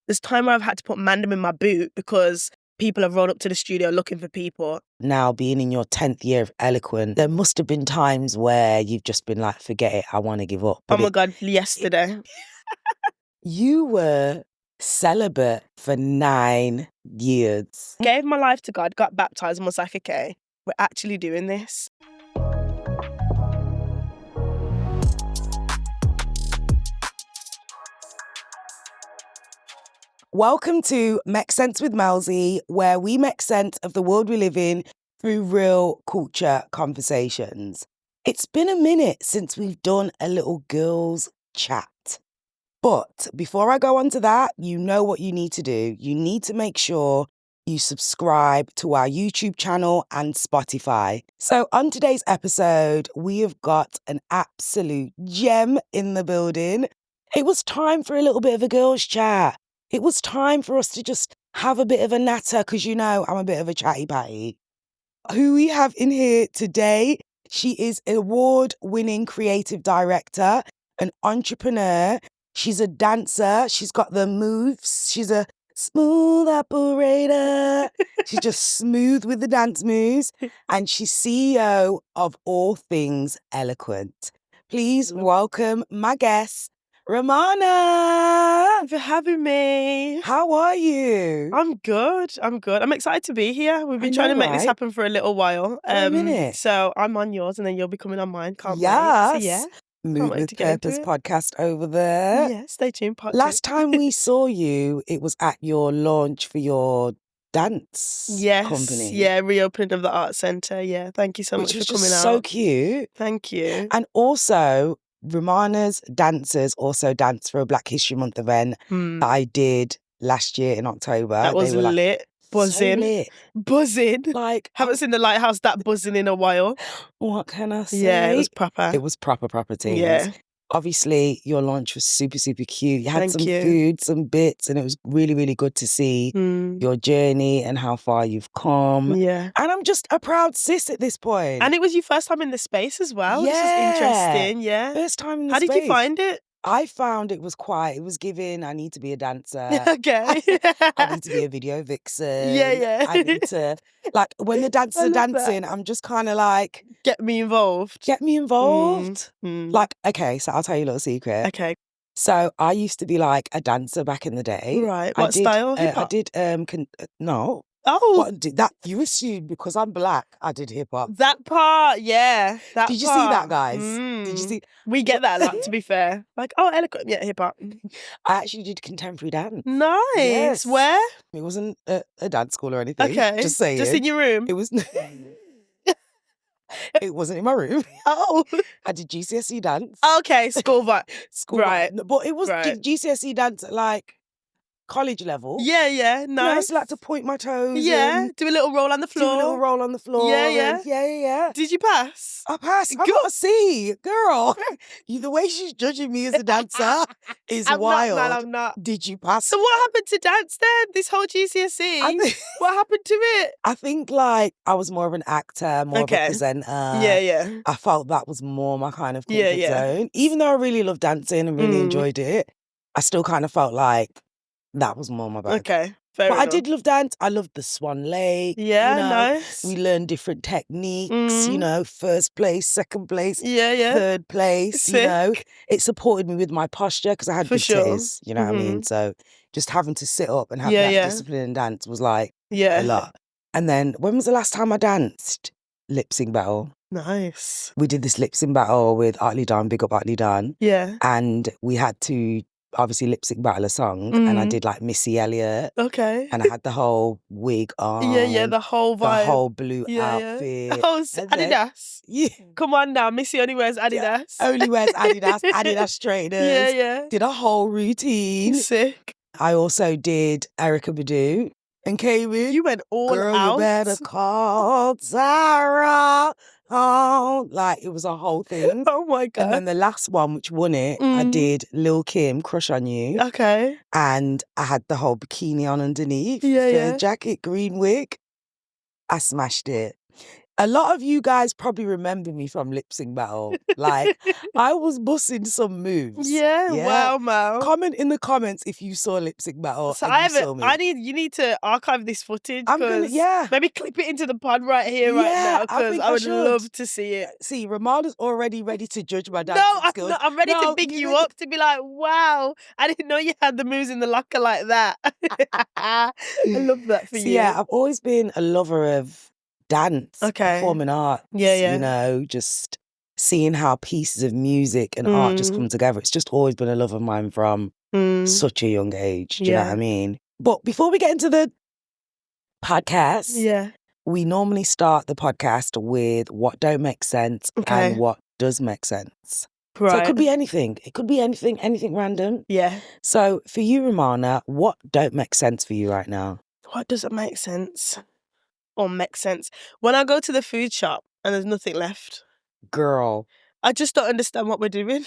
There's time where I've had to put Mandem in my boot because people have rolled up to the studio looking for people. Now, being in your 10th year of Eloquent, there must have been times where you've just been like, forget it, I want to give up. Oh my God, yesterday. You were celibate for 9 years. Gave my life to God, got baptized, and was like, okay, we're actually doing this. Welcome to Make Sense with Melzy, where we make sense of the world we live in through real culture conversations. It's been a minute since we've done a little girls' chat. But before I go on to that, you know what you need to do. You need to make sure you subscribe to our YouTube channel and Spotify. So on today's episode, we have got an absolute gem in the building. It was time for a little bit of a girls' chat. It was time for us to just have a bit of a natter because, you know, I'm a bit of a chatty patty. Who we have in here today, she is an award-winning creative director, an entrepreneur. She's a dancer. She's got the moves. She's a smooth operator. She's just smooth with the dance moves. And she's CEO of all things Eloquent. Please welcome my guest, Romana. Thank you for having me. How are you? I'm good. I'm excited to be here. We've been I trying know, to make this right? happen for a little while. For a minute. So I'm on yours and then you'll be coming on mine. Can't wait. Yes. So yeah. Move wait with to get into Purpose it. podcast over there. Yeah, stay tuned. Part Last 2. time we saw you, it was at your launch for your dance company. Yeah, reopening of the art centre. Yeah, thank you so Which much was for coming just out. so cute. Thank you. And also, Romana's dancers also danced for a Black History Month event that I did last year in October. That was They were lit. Buzzing. So lit. Buzzing. Like, Haven't seen the lighthouse that buzzing in a while. what can I say? Yeah, it was proper. It was proper things. Yeah. Obviously, your launch was super cute. You had Thank some you. food, some bits, and it was really good to see your journey and how far you've come. Yeah. And I'm just a proud sis at this point. And it was your first time in the space as well, which is interesting. Yeah. First time in the How space. did you find it? I found it was giving, I need to be a dancer. Okay. I need to be a video vixen. Yeah. I need to, like, when the dancers are dancing, I'm just kind of like... Get me involved. Like, okay, so I'll tell you a little secret. Okay. So I used to be like a dancer back in the day. Right. What style? Hip-hop? I did, no. Oh. What did that? You assume because I'm black, I did hip hop. That part, yeah. Did you see that, guys? Did you see? We get that a lot, to be fair. Like, oh, Eloquent, yeah, hip hop. I actually did contemporary dance. Nice. Yes. Where? It wasn't a dance school or anything. Okay. Just saying. Just in your room? It was. It wasn't in my room. Oh. I did GCSE dance. Okay, school vibe. School right. vibe. But it was GCSE dance at like college level. Yeah, nice. You know, I used to like to point my toes. Yeah, do a little roll on the floor. Do a little roll on the floor. Yeah. Yeah. Did you pass? I passed. I got a C, girl. The way she's judging me as a dancer is wild. I'm not. Did you pass? So what happened to dance then? This whole GCSE? What happened to it? I think like I was more of an actor, more of a presenter. Yeah. I felt that was more my kind of comfort zone. Even though I really loved dancing and really enjoyed it, I still kind of felt like that was more my bag. Okay, fair enough. I did love dance. I loved the Swan Lake. Yeah, you know, nice. We learned different techniques, you know, first place, second place, yeah. third place, Sick. you know. It supported me with my posture because I had big titties, you know what I mean? Mm-hmm. So just having to sit up and have that discipline in dance was like a lot. And then when was the last time I danced? Lip sync battle. Nice. We did this lip sync battle with Artley Dawn, big up Artley Dawn. Yeah. And we had to obviously lip sync battle a song and I did like Missy Elliott. Okay. And I had the whole wig on. Yeah, the whole vibe. The whole blue outfit. Oh, Adidas. Yeah. Come on now, Missy only wears Adidas. Only wears Adidas straighteners. Yeah. Did a whole routine. Sick. I also did Erykah Badu and came in. You went all Girl, out. You better call Sarah. Oh, like it was a whole thing. Oh my God. And then the last one, which won it, I did Lil' Kim, Crush on You. Okay. And I had the whole bikini on underneath. Yeah. Jacket, green wig. I smashed it. A lot of you guys probably remember me from Lip Sync Battle. Like, I was bussing some moves. Yeah, wow, Mal. Comment in the comments if you saw Lip Sync Battle So and you saw me. you need to archive this footage. I'm gonna, maybe clip it into the pod right here, right now, because I would love to see it. See, Romana's already ready to judge my dancing skills. No, I'm ready to pick you up to be like, wow, I didn't know you had the moves in the locker like that. I love that for you. Yeah, I've always been a lover of dance, performing arts, you know, just seeing how pieces of music and art just come together. It's just always been a love of mine from such a young age. Do you know what I mean? But before we get into the podcast, we normally start the podcast with what don't make sense and what does make sense. Right. So it could be anything. It could be anything random. Yeah. So for you, Romana, what don't make sense for you right now? What doesn't make sense? Or make sense? When I go to the food shop and there's nothing left. Girl. I just don't understand what we're doing.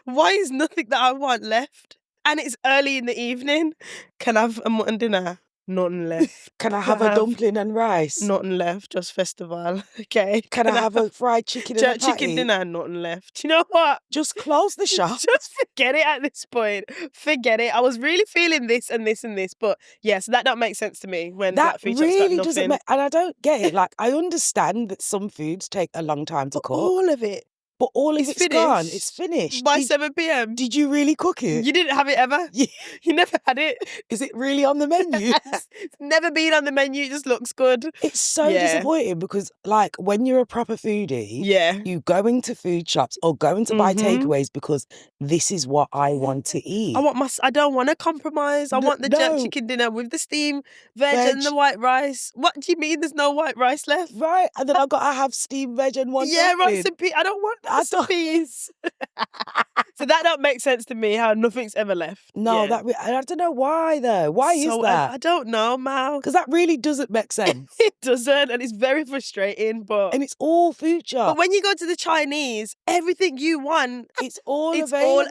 Why is nothing that I want left? And it's early in the evening. Can I have a mutton dinner? Nothing left. Can I have a dumpling and rice? Nothing left, just festival. Okay. Can I have a fried chicken and a patty? Chicken dinner, nothing left. You know what? Just close the shop. Just forget it at this point. Forget it. I was really feeling this and this and this, but yes, that don't make sense to me when that food shop's really got doesn't nothing. And I don't get it. Like, I understand that some foods take a long time to cook. All of it. But all of it's gone. It's finished. By 7 p.m. Did you really cook it? You didn't have it ever? Yeah. You never had it? Is it really on the menu? It's never been on the menu. It just looks good. It's so disappointing because, like, when you're a proper foodie, you go into food shops or go into buy takeaways because this is what I want to eat. I don't want to compromise. I want the jerk chicken dinner with the steamed veg and the white rice. What do you mean there's no white rice left? Right. And then I've got to have steamed veg and one rice and peas. I don't want peas. So that don't make sense to me how nothing's ever left. No, I don't know why though. Why is that? I don't know, Mal. Because that really doesn't make sense. It doesn't, and it's very frustrating. And it's all food shop. But when you go to the Chinese, everything you want, it's all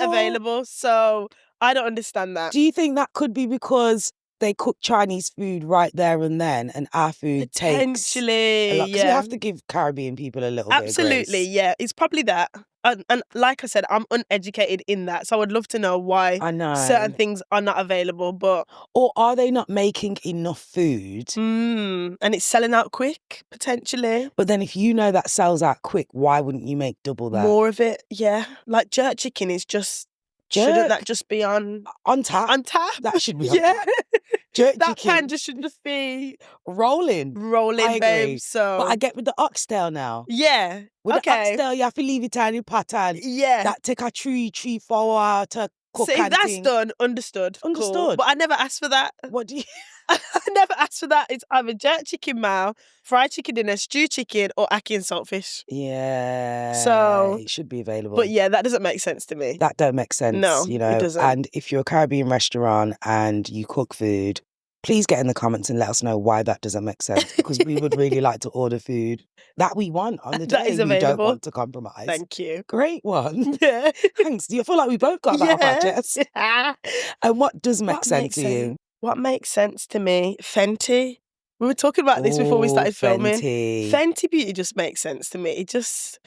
available. So I don't understand that. Do you think that could be because they cook Chinese food right there and then, and our food takes a lot? Because we have to give Caribbean people a little bit of grace. Yeah. It's probably that. And like I said, I'm uneducated in that, so I would love to know why certain things are not available. Or are they not making enough food? And it's selling out quick, potentially. But then if you know that sells out quick, why wouldn't you make double that? More of it, yeah. Like jerk chicken is just... Shouldn't that just be on tap? On tap? That should be on tap. Jerk that chicken. pan just should just be rolling, babe. So, but I get with the oxtail now. Yeah, with the oxtail, you have to leave it in a pattern. Yeah, that take a 3-4 hours to cook. See, that's done. Understood. Cool. But I never asked for that. What do you? I never asked for that. It's either jerk chicken mao, fried chicken dinner, stew chicken, or ackee and saltfish. Yeah. So it should be available. But yeah, that doesn't make sense to me. That don't make sense. No, you know. It doesn't. And if you're a Caribbean restaurant and you cook food, please get in the comments and let us know why that doesn't make sense, because we would really like to order food that we want on the day. That is available. We don't want to compromise. Thank you. Great one. Yeah. Thanks. Do you feel like we both got that off our chest? And what does make sense to you? What makes sense to me? Fenty. We were talking about this before we started filming. Fenty beauty just makes sense to me. It just...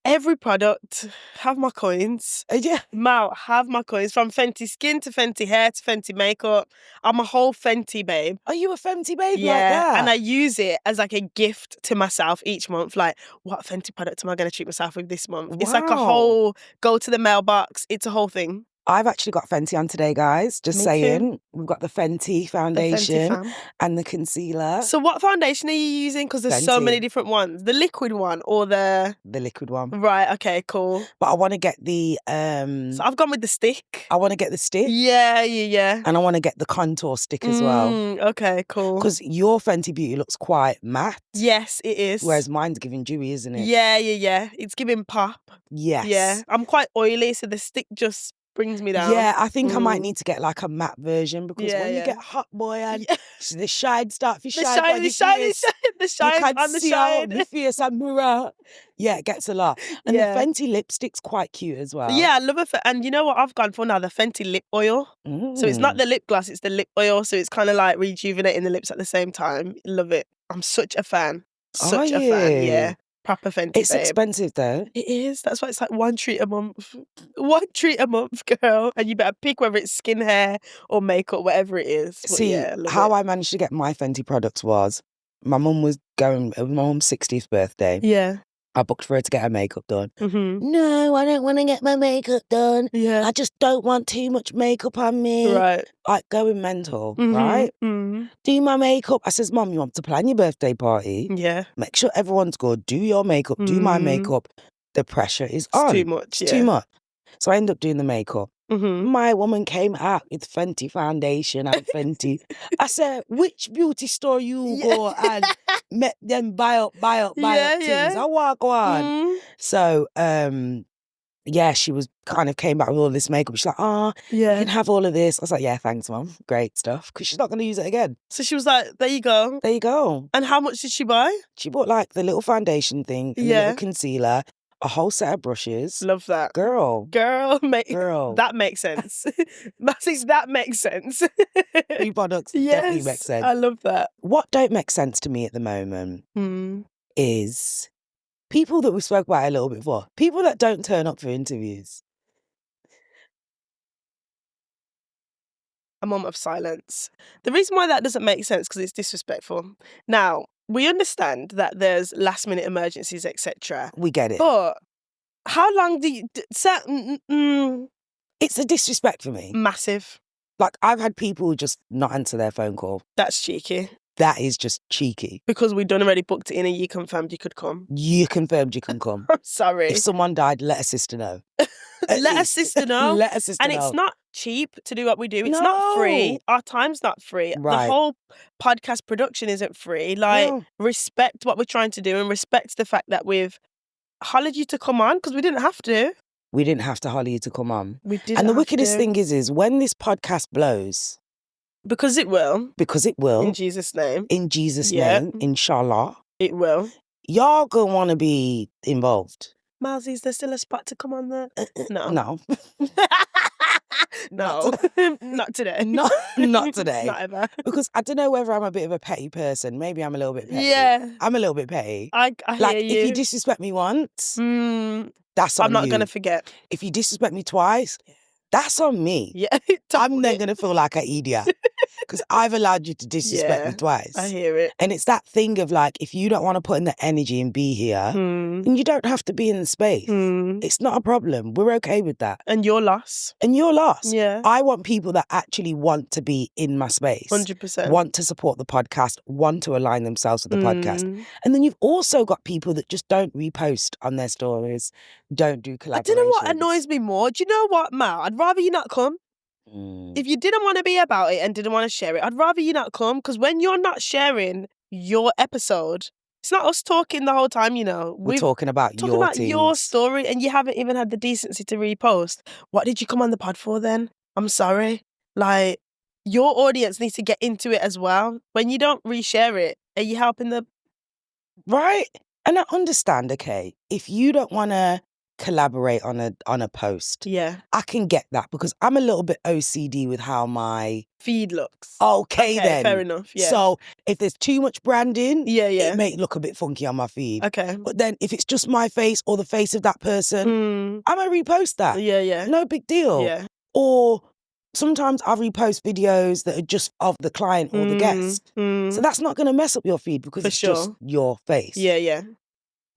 Every product, have my coins. Yeah. Mal, have my coins. From Fenty skin to Fenty hair to Fenty makeup. I'm a whole Fenty babe. Are you a Fenty babe like that? And I use it as like a gift to myself each month. Like, what Fenty product am I going to treat myself with this month? Wow. It's like a whole go to the mailbox. It's a whole thing. I've actually got Fenty on today, guys. Just saying. Too. We've got the Fenty foundation and the concealer. So what foundation are you using? Because there's so many different ones. The liquid one or the... The liquid one. Right, okay, cool. But I want to get the... So I've gone with the stick. I want to get the stick. Yeah. And I want to get the contour stick as well. Okay, cool. Because your Fenty beauty looks quite matte. Yes, it is. Whereas mine's giving dewy, isn't it? Yeah. It's giving pop. Yes. Yeah. I'm quite oily, so the stick just... brings me down. Yeah, I think I might need to get like a matte version, because when you get hot boy and the shine start to shine, the shine on the shine, the face and mirror. Yeah, it gets a lot. And the Fenty lipstick's quite cute as well. Yeah, I love it. And you know what I've gone for now? The Fenty lip oil. So it's not the lip gloss, it's the lip oil. So it's kind of like rejuvenating the lips at the same time. Love it. I'm such a fan. Such a fan, yeah. Proper Fenty It's babe. expensive though. It is. That's why it's like one treat a month. One treat a month, girl. And you better pick whether it's skin, hair, or makeup, whatever it is. But See, yeah, I love how it. I managed to get my Fenty products was my mum was going, it was my mum's 60th birthday. Yeah. I booked for her to get her makeup done. Mm-hmm. No, I don't want to get my makeup done. Yeah. I just don't want too much makeup on me. Right. Like going mental, Mm-hmm. right? Mm-hmm. Do my makeup. I says, Mum, you want to plan your birthday party? Yeah. Make sure everyone's good. Do your makeup. Do my makeup. The pressure is It's on. too much, It's yeah. too much. So I end up doing the makeup. Mm-hmm. My woman came out with Fenty foundation and Fenty. I said, which beauty store you go and make them buy up things? I walk on. Mm. So, yeah, she was kind of came back with all this makeup. She's like, you can have all of this. I was like, yeah, thanks, Mum. Great stuff. Because she's not going to use it again. So she was like, there you go. There you go. And how much did she buy? She bought like the little foundation thing, and the little concealer, a whole set of brushes. Love that. Girl. That makes sense. That makes sense. 3 products Yes, definitely make sense. I love that. What don't make sense to me at the moment is people that we spoke about a little bit before, people that don't turn up for interviews. A moment of silence. The reason why that doesn't make sense because it's disrespectful. Now, we understand that there's last minute emergencies, etc. We get it. But how long do you... It's a disrespect for me. Massive. Like, I've had people just not answer their phone call. That's cheeky. That is just cheeky. Because we'd done already booked it in and you confirmed you could come. You confirmed you can come. I'm sorry. If someone died, let a sister know. Let a sister know. Let a sister know. And it's not cheap to do what we do. It's not free. Our time's not free. Right. The whole podcast production isn't free. Like, respect what we're trying to do and respect the fact that we've hollered you to come on because we didn't have to. We didn't have to holler you to come on. We didn't. And the wickedest thing is when this podcast blows. Because it will. In Jesus' name. In Jesus' name. Inshallah. It will. Y'all gonna want to be involved. Melzy, is there still a spot to come on there? No. No. No. Not today. Not today. Not ever. Because I don't know whether I'm a bit of a petty person. Maybe I'm a little bit petty. Yeah. I'm a little bit petty. I like, hear you. if you disrespect me once, that's on you. I'm not going to forget. If you disrespect me twice, that's on me. Yeah. I'm then going to feel like an idiot. Because I've allowed you to disrespect me twice. I hear it. And it's that thing of like, if you don't want to put in the energy and be here, then you don't have to be in the space. It's not a problem. We're okay with that. And your loss. Yeah. I want people that actually want to be in my space. 100%. Want to support the podcast, want to align themselves with the podcast. And then you've also got people that just don't repost on their stories, don't do collaborations. I don't know what annoys me more. Do you know what, Mal? I'd rather you not come. If you didn't want to be about it and didn't want to share it, I'd rather you not come because when you're not sharing your episode, it's not us talking the whole time, you know. We're talking about your story and you haven't even had the decency to repost. What did you come on the pod for then? I'm sorry. Like, your audience needs to get into it as well. When you don't reshare it, are you helping the... Right. And I understand, okay, if you don't want to collaborate on a post. Yeah. I can get that because I'm a little bit OCD with how my feed looks. Okay then. Fair enough. Yeah. So if there's too much branding, it may look a bit funky on my feed. Okay. But then if it's just my face or the face of that person, I'm gonna repost that. Yeah. No big deal. Yeah. Or sometimes I repost videos that are just of the client or the guest. So that's not gonna mess up your feed because it's just your face. Yeah.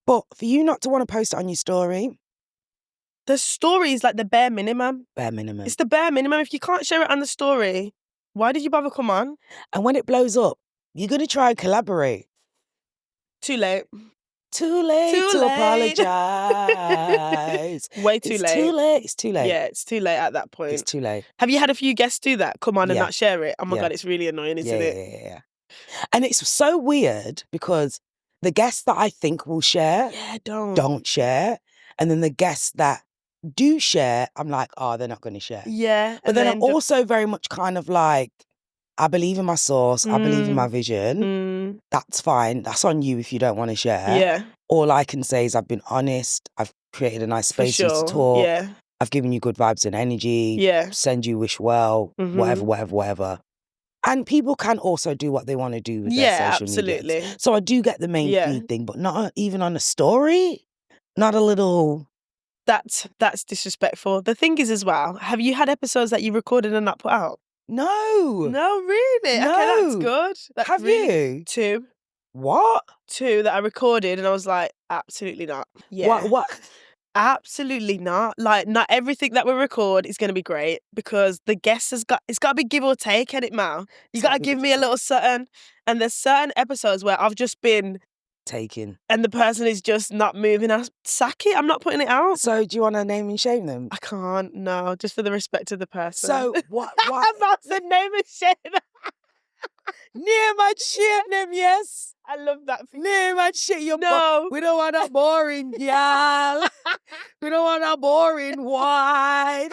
But for you not to want to post it on your story. The story is like the bare minimum. Bare minimum. It's the bare minimum. If you can't share it on the story, why did you bother come on? And when it blows up, you're going to try and collaborate. Too late. Too late to apologise. Way too late. It's too late. Yeah, it's too late at that point. It's too late. Have you had a few guests do that? Come on and not share it? Oh my God, it's really annoying, isn't it? Yeah. And it's so weird because the guests that I think will share don't share. And then the guests that do share, I'm like, oh, they're not going to share. Yeah. But then I'm also very much kind of like, I believe in my source. I believe in my vision. That's fine. That's on you if you don't want to share. Yeah. All I can say is I've been honest. I've created a nice space for you to talk. Yeah. I've given you good vibes and energy. Yeah. Send you wish well, whatever. And people can also do what they want to do with their social media. absolutely. So I do get the main feed thing, but not even on a story? Not a little... That's disrespectful. The thing is as well, have you had episodes that you recorded and not put out? No. No, really? No. Okay, that's good. That's Have really you? 2. What? 2 that I recorded and I was like, absolutely not. Yeah. What? Absolutely not. Like, not everything that we record is going to be great because the guest it's got to be give or take, ain't it, Mal? You got to give me a little certain, and there's certain episodes where I've just been taken. And the person is just not moving. I sack it. I'm not putting it out. So do you want to name and shame them? I can't. No, just for the respect of the person. So what? About the name and shame. Name and shame them, yes. I love that. Name and shame you. No. We don't want a boring girl. We don't want a boring wine.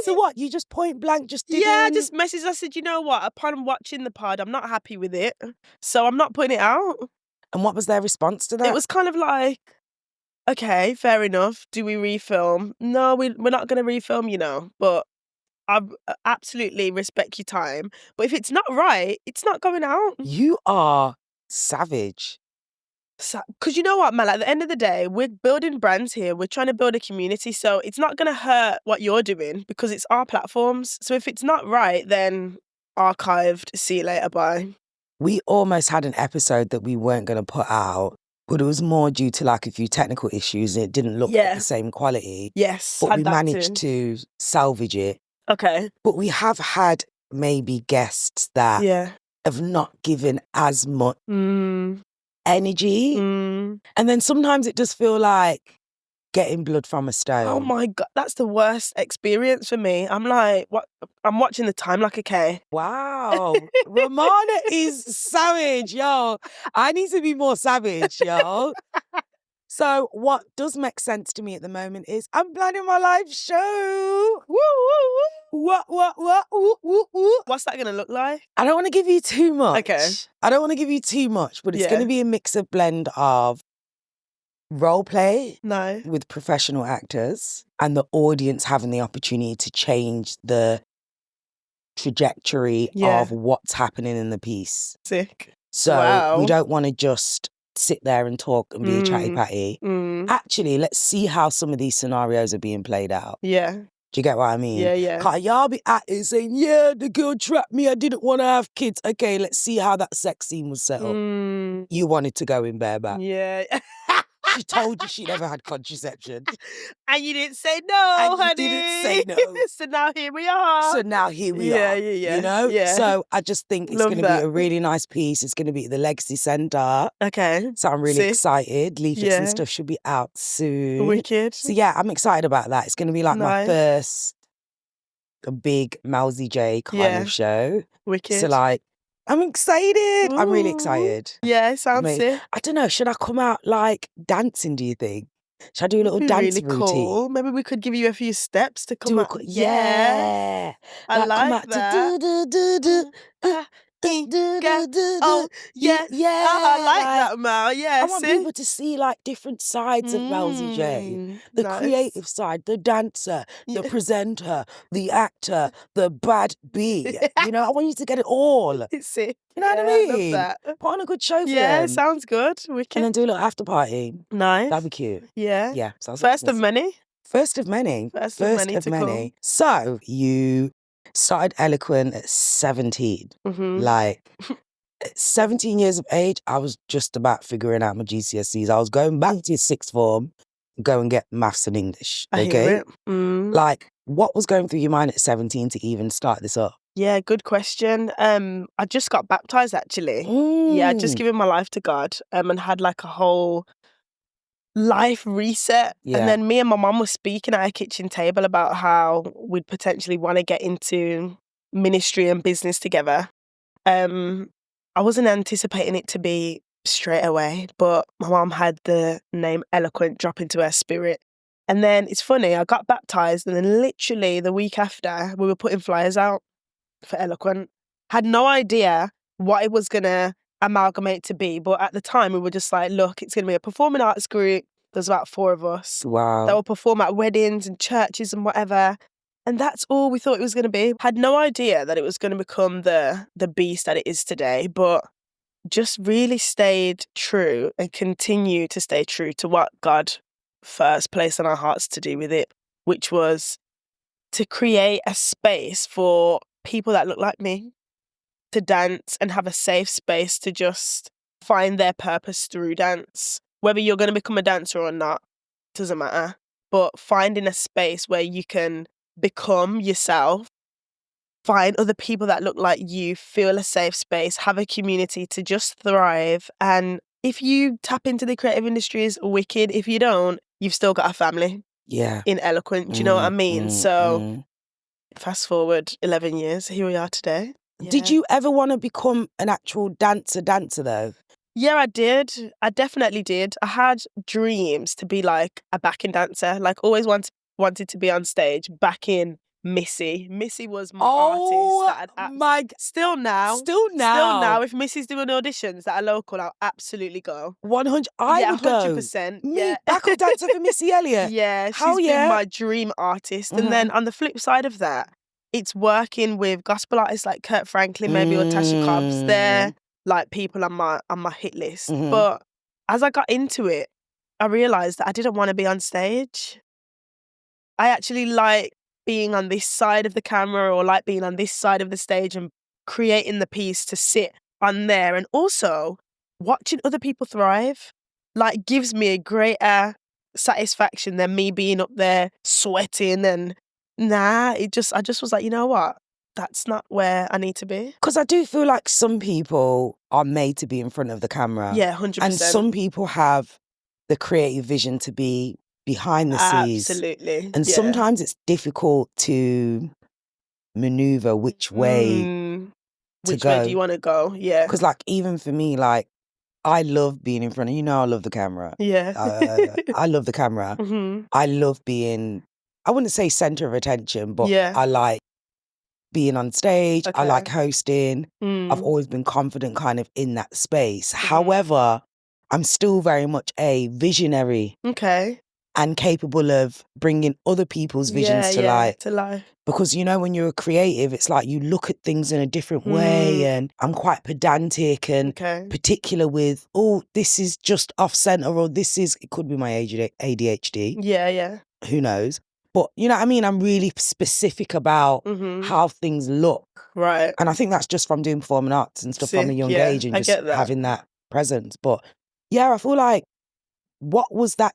So what? You just point blank just didn't... Yeah, I just messaged. I said, you know what? Upon watching the pod, I'm not happy with it. So I'm not putting it out. And what was their response to that? It was kind of like, okay, fair enough. Do we refilm? No, we're not going to refilm, you know. But I absolutely respect your time. But if it's not right, it's not going out. You are savage. Because you know what, Mel, at the end of the day, we're building brands here. We're trying to build a community. So it's not going to hurt what you're doing because it's our platforms. So if it's not right, then archived, see you later, bye. We almost had an episode that we weren't going to put out, but it was more due to like a few technical issues and it didn't look at the same quality. Yes. But we managed to salvage it. Okay. But we have had maybe guests that have not given as much energy. And then sometimes it does feel like getting blood from a stone. Oh my God, that's the worst experience for me. I'm like, what? I'm watching the time like, okay. Wow. Romana is savage, yo. I need to be more savage, yo. So what does make sense to me at the moment is I'm planning my live show. Woo, woo, woo. What? Ooh. What's that going to look like? I don't want to give you too much. Okay. I don't want to give you too much, but it's going to be a mix of blend of role play with professional actors and the audience having the opportunity to change the trajectory of what's happening in the piece. Sick. So we don't want to just sit there and talk and be a chatty patty. Actually, let's see how some of these scenarios are being played out. Yeah. Do you get what I mean? Yeah. Can't y'all be acting saying, yeah, the girl trapped me, I didn't want to have kids. Okay, let's see how that sex scene was set up. You wanted to go in bareback. Yeah. She told you she never had contraception. And you didn't say no, honey. You didn't say no. So now here we are. Yeah. You know? Yeah. So I just think it's going to be a really nice piece. It's going to be at the Legacy Centre. Okay. So I'm really excited. Leaflets and stuff should be out soon. Wicked. So yeah, I'm excited about that. It's going to be like my first big Melzy J kind of show. Wicked. So like, I'm excited. I'm really excited. Yeah, it sounds sick. I don't know. Should I come out like dancing, do you think? Should I do a little dance really routine? Cool. Maybe we could give you a few steps to come out. Yeah. I like that. Oh, yeah. I like that, Mal. Yeah, I want people to see like different sides of Melzy J. The creative side, the dancer, the presenter, the actor, the bad bee. You know, I want you to get it all. It's sick. You know what I mean? I love that. Put on a good show for them. Yeah, sounds good. Wicked. And then do a little after party. Nice. That'd be cute. Yeah. Yeah. First of many. First of many. First of many. So you started Eloquent at 17. Like 17 years of age, I was just about figuring out my GCSEs. I was going back to sixth form, go and get maths and English. I hear it. Like, what was going through your mind at 17 to even start this up? Yeah, good question. I just got baptized actually. Yeah, just given my life to God and had like a whole life reset. And then me and my mum were speaking at our kitchen table about how we'd potentially want to get into ministry and business together. I wasn't anticipating it to be straight away, but my mum had the name Eloquent drop into her spirit. And then it's funny, I got baptized and then literally the week after we were putting flyers out for Eloquent. Had no idea what it was going to amalgamate to be, but at the time we were just like, look, it's going to be a performing arts group. There's about 4 of us. Wow. That will perform at weddings and churches and whatever. And that's all we thought it was going to be. Had no idea that it was going to become the beast that it is today, but just really stayed true and continue to stay true to what God first placed on our hearts to do with it, which was to create a space for people that look like me to dance and have a safe space to just find their purpose through dance. Whether you're going to become a dancer or not, doesn't matter. But finding a space where you can become yourself, find other people that look like you, feel a safe space, have a community to just thrive. And if you tap into the creative industries, wicked. If you don't, you've still got a family. Yeah. In Eloquent. Do you know what I mean? So fast forward 11 years, here we are today. Yeah. Did you ever want to become an actual dancer though? Yeah, I did. I definitely did. I had dreams to be like a backing dancer, like always wanted to be on stage backing Missy. Missy was my artist that still now, if Missy's doing auditions that are local, I'll absolutely go. 100. I would 100%. go. Yeah, backup dancer for Missy Elliott. Yeah, she's been my dream artist. And then on the flip side of that, it's working with gospel artists like Kurt Franklin, maybe, or Tasha Cobbs. They're like people on my hit list. But as I got into it, I realised that I didn't want to be on stage. I actually like being on this side of the camera or like being on this side of the stage and creating the piece to sit on there. And also watching other people thrive, like, gives me a greater satisfaction than me being up there sweating and I just was like, you know what? That's not where I need to be. Because I do feel like some people are made to be in front of the camera. Yeah, 100%. And some people have the creative vision to be behind the scenes. Absolutely. And sometimes it's difficult to maneuver which way Which way do you want to go? Yeah. Because like even for me, like I love being in front of, I love the camera. Yeah. I love the camera. I love being, I wouldn't say center of attention, but I like being on stage. I like hosting. I've always been confident kind of in that space. However, I'm still very much a visionary. Okay. And capable of bringing other people's visions to life. Because, when you're a creative, it's like you look at things in a different way, and I'm quite pedantic and particular with, this is just off center, or it could be my ADHD. Yeah. Who knows? But you know what I mean? I'm really specific about how things look. Right. And I think that's just from doing performing arts and stuff from a young age and just having that presence. But yeah, I feel like, what was that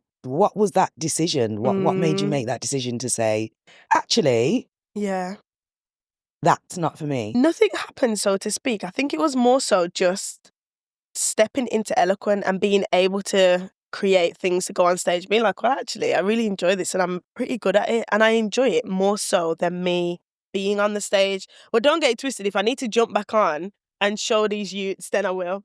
decision? What made you make that decision to say, actually, that's not for me? Nothing happened, so to speak. I think it was more so just stepping into Eloquent and being able to create things to go on stage, being like, well, actually, I really enjoy this and I'm pretty good at it. And I enjoy it more so than me being on the stage. Well, don't get it twisted. If I need to jump back on and show these youths, then I will.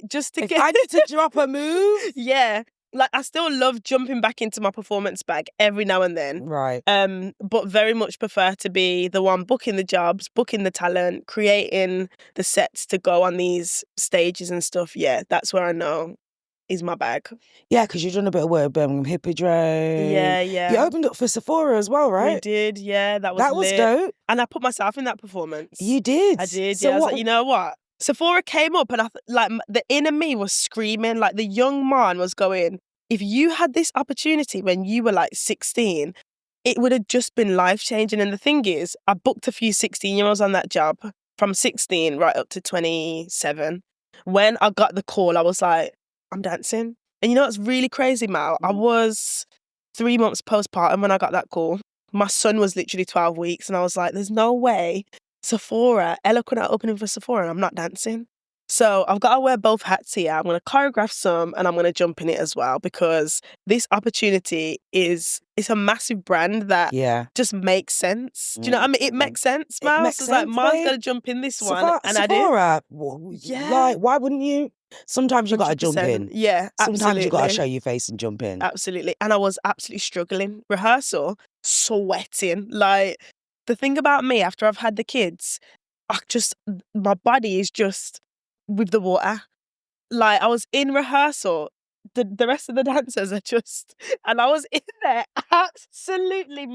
Just to I need to drop a move. Yeah. Like, I still love jumping back into my performance bag every now and then. Right. But very much prefer to be the one booking the jobs, booking the talent, creating the sets to go on these stages and stuff. Yeah, that's where I know is my bag. Yeah, because you've done a bit of work at Birmingham Hippodrome. Yeah. You opened up for Sephora as well, right? We did, yeah. That was lit. Dope. And I put myself in that performance. You did? I did, so yeah. I was like, you know what? Sephora came up and the inner me was screaming, like the young man was going, if you had this opportunity when you were like 16, it would have just been life-changing. And the thing is, I booked a few 16-year-olds on that job from 16 right up to 27. When I got the call, I was like, I'm dancing. And you know what's really crazy, Mal? I was 3 months postpartum when I got that call. My son was literally 12 weeks and I was like, there's no way Eloquent are opening for Sephora and I'm not dancing. So I've got to wear both hats here. I'm going to choreograph some and I'm going to jump in it as well, because this opportunity it's a massive brand that just makes sense. Do you know what I mean? It makes sense, Mal. Makes so it's sense, like, Mal's going to jump in this one. And Sephora, I did. Yeah. Like, why wouldn't you? Sometimes you got to jump in. Yeah, absolutely. Sometimes you got to show your face and jump in. Absolutely. And I was absolutely struggling. Rehearsal, sweating. Like, the thing about me, after I've had the kids, my body is just with the water. Like, I was in rehearsal the rest of the dancers are just, and I was in there absolutely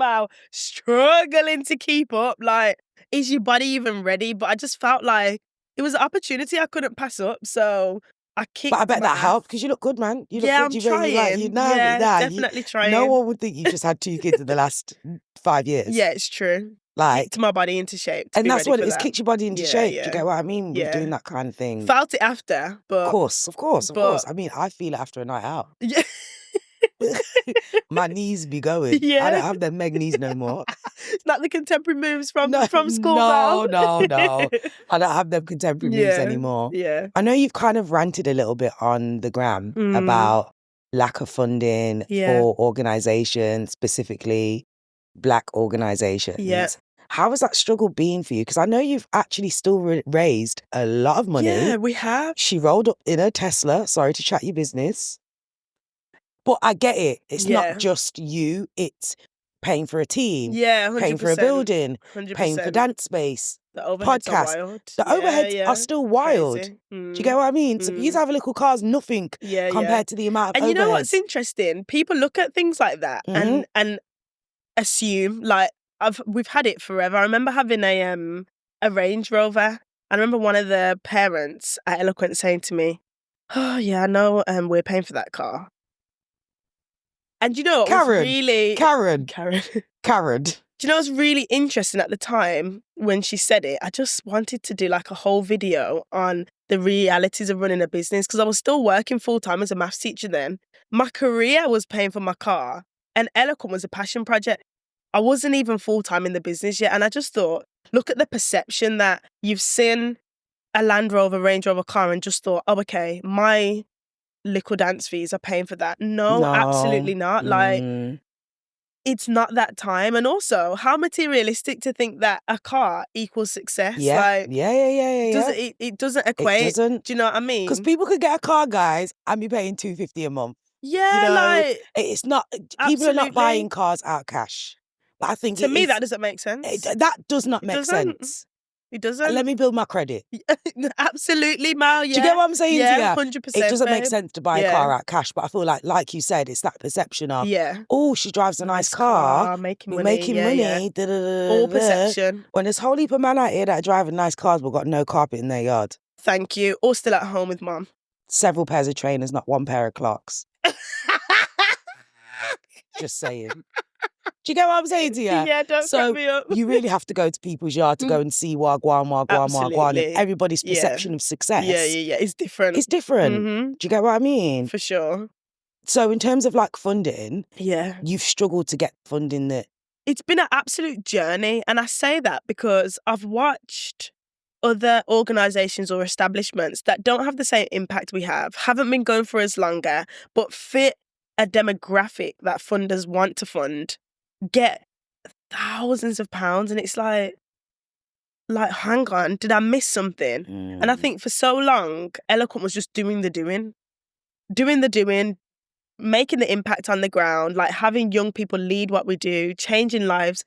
struggling to keep up. Like, is your body even ready? But I just felt like it was an opportunity I couldn't pass up. So I kicked But I bet my that ass. helped because you look good, man. You look Yeah, good. I'm You really like you trying. Yeah, definitely no trying. one would think you just had 2 kids in the last 5 years. Yeah, it's true. Like, Kicked my body into shape to and be that's ready what for it is. that. Kick your body into Yeah, shape. Do yeah. you get what I mean? With Yeah. doing that kind of thing. Felt it after, but Of course. I mean, I feel it after a night out. yeah. My knees be going. I Yeah. don't have them Meg knees no more. It's not the contemporary moves from No, school now. no. I don't have them contemporary moves anymore. Yeah. I know you've kind of ranted a little bit on the gram about lack of funding for organisations, specifically Black organisations. Yeah. How has that struggle been for you? Because I know you've actually still raised a lot of money. Yeah, we have. She rolled up in her Tesla. Sorry to chat your business. But I get it. It's not just you. It's paying for a team. Yeah, 100%. Paying for a building. 100%. Paying for dance space. The overheads are Podcast. wild. The overheads are still wild. Crazy. Do you get what I mean? So for you to have a little car is nothing compared to the amount of and overheads. you know what's interesting? People look at things like that and assume, like, we've had it forever. I remember having a Range Rover. I remember one of the parents at Eloquent saying to me, "Oh yeah, I know we're paying for that car." And you know what was really Karen. Do you know what's really interesting at the time when she said it? I just wanted to do like a whole video on the realities of running a business because I was still working full-time as a maths teacher then. My career was paying for my car and Eloquent was a passion project. I wasn't even full-time in the business yet. And I just thought, look at the perception that you've seen a Land Rover, Range Rover car and just thought, oh, okay, my little dance fees are paying for that. No, absolutely not. Like, it's not that time. And also, how materialistic to think that a car equals success. Yeah. Like, Yeah. it doesn't equate. It doesn't. Do you know what I mean? Because people could get a car, guys, and be paying $250 a month. Yeah, you know, like, it's not. People are not buying cars out cash. But I think to me that doesn't make sense. That does not make sense. It doesn't. And let me build my credit. Absolutely, Mal. Yeah. Do you get what I'm saying to you? 100%. It doesn't make sense to buy a car out cash, but I feel like you said, it's that perception of, oh, she drives a nice car, making money. All perception. When there's a whole heap of men out here that are driving nice cars but got no carpet in their yard. Thank you. Or still at home with mum. Several pairs of trainers, not one pair of clocks. Just saying. Do you get what I'm saying to you? Yeah, don't crack me up. You really have to go to people's yard to go and see wagwan. And everybody's perception of success. Yeah. It's different. It's different. Do you get what I mean? For sure. So in terms of like funding, yeah, you've struggled to get funding that. It's been an absolute journey. And I say that because I've watched other organisations or establishments that don't have the same impact we have, haven't been going for as longer, but fit a demographic that funders want to fund, get thousands of pounds. And it's like, hang on, did I miss something? And I think for so long, Eloquent was just doing the doing, making the impact on the ground, like having young people lead what we do, changing lives,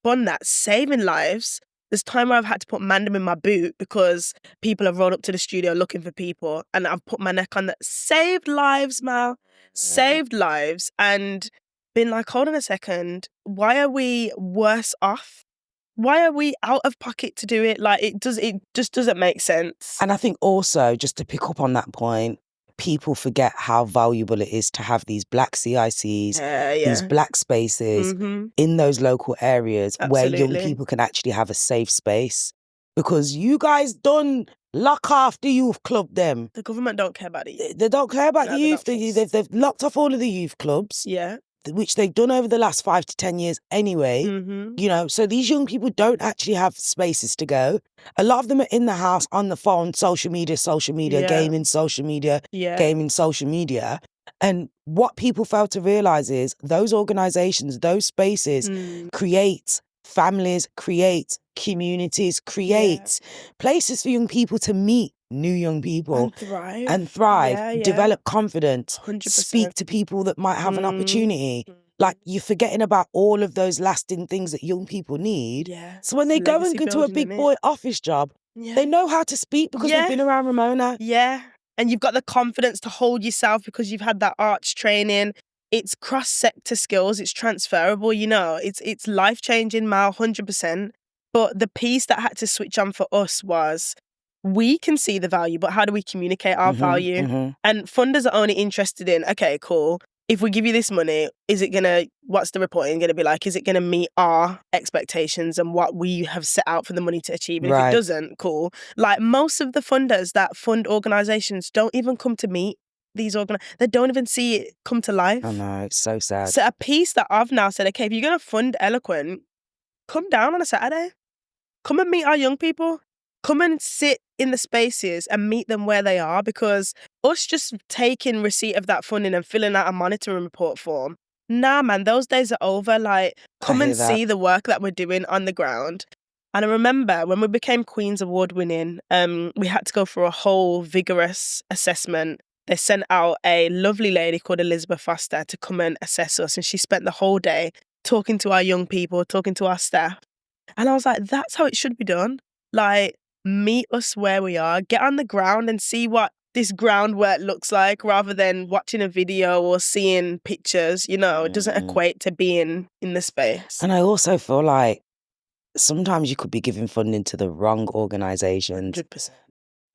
beyond that, saving lives. There's time where I've had to put Mandem in my boot because people have rolled up to the studio looking for people and I've put my neck on that. Saved lives, Mal. Saved lives. And been like, hold on a second, why are we worse off? Why are we out of pocket to do it? Like, it just doesn't make sense. And I think also, just to pick up on that point, people forget how valuable it is to have these Black CICs, these Black spaces in those local areas where young people can actually have a safe space. Because you guys done lock off the youth club them. The government don't care about the youth. They don't care about the youth. They've locked off all of the youth clubs. Yeah. Which they've done over the last 5 to 10 years anyway. You know, so these young people don't actually have spaces to go. A lot of them are in the house, on the phone, social media, gaming, social media, gaming, social media. And what people fail to realise is those organisations, those spaces create families, create communities, create places for young people to meet new young people and thrive, develop confidence, 100%. Speak to people that might have an opportunity. Like, you're forgetting about all of those lasting things that young people need. So when they go and go to a big boy office job, they know how to speak because they've been around Romana. and you've got the confidence to hold yourself because you've had that arts training. It's cross-sector skills. It's transferable, you know. It's life-changing, Mal, 100%. But the piece that had to switch on for us was we can see the value, but how do we communicate our value? And funders are only interested in, okay, cool. If we give you this money, what's the reporting going to be like? Is it going to meet our expectations and what we have set out for the money to achieve? And if it doesn't, cool. Like most of the funders that fund organisations don't even come to meet these they don't even see it come to life. I know, it's so sad. So a piece that I've now said, okay, if you're going to fund Eloquent, come down on a Saturday. Come and meet our young people. Come and sit in the spaces and meet them where they are, because us just taking receipt of that funding and filling out a monitoring report form, nah, man, those days are over. Like, come and see the work that we're doing on the ground. And I remember when we became Queen's Award winning, we had to go through a whole vigorous assessment. They sent out a lovely lady called Elizabeth Foster to come and assess us. And she spent the whole day talking to our young people, talking to our staff. And I was like, that's how it should be done. Like, meet us where we are, get on the ground and see what this groundwork looks like, rather than watching a video or seeing pictures. You know, it doesn't equate to being in the space. And I also feel like sometimes you could be giving funding to the wrong organisations. 100%.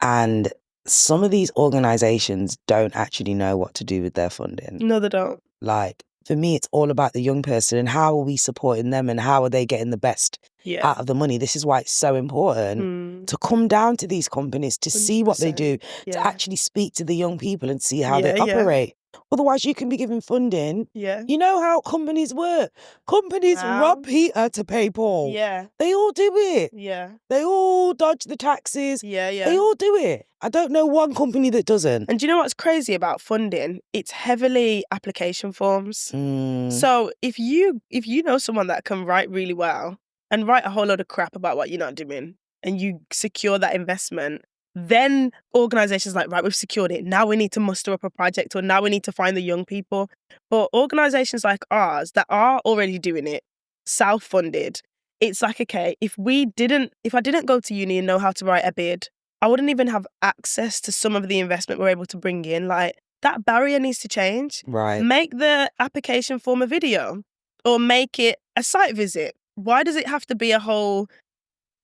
And some of these organisations don't actually know what to do with their funding. No, they don't. Like, for me, it's all about the young person and how are we supporting them and how are they getting the best out of the money. This is why it's so important to come down to these companies, to 100%. See what they do, to actually speak to the young people and see how they operate. Otherwise, you can be giving funding. Yeah. You know how companies work. Companies rob Peter to pay Paul. Yeah. They all do it. Yeah. They all dodge the taxes. Yeah. They all do it. I don't know one company that doesn't. And do you know what's crazy about funding? It's heavily application forms. So if you know someone that can write really well and write a whole load of crap about what you're not doing, and you secure that investment, then organisations like, right, we've secured it. Now we need to muster up a project, or now we need to find the young people. But organisations like ours that are already doing it, self-funded, it's like, okay, if I didn't go to uni and know how to write a bid, I wouldn't even have access to some of the investment we're able to bring in. Like, that barrier needs to change. Right. Make the application form a video, or make it a site visit. Why does it have to be a whole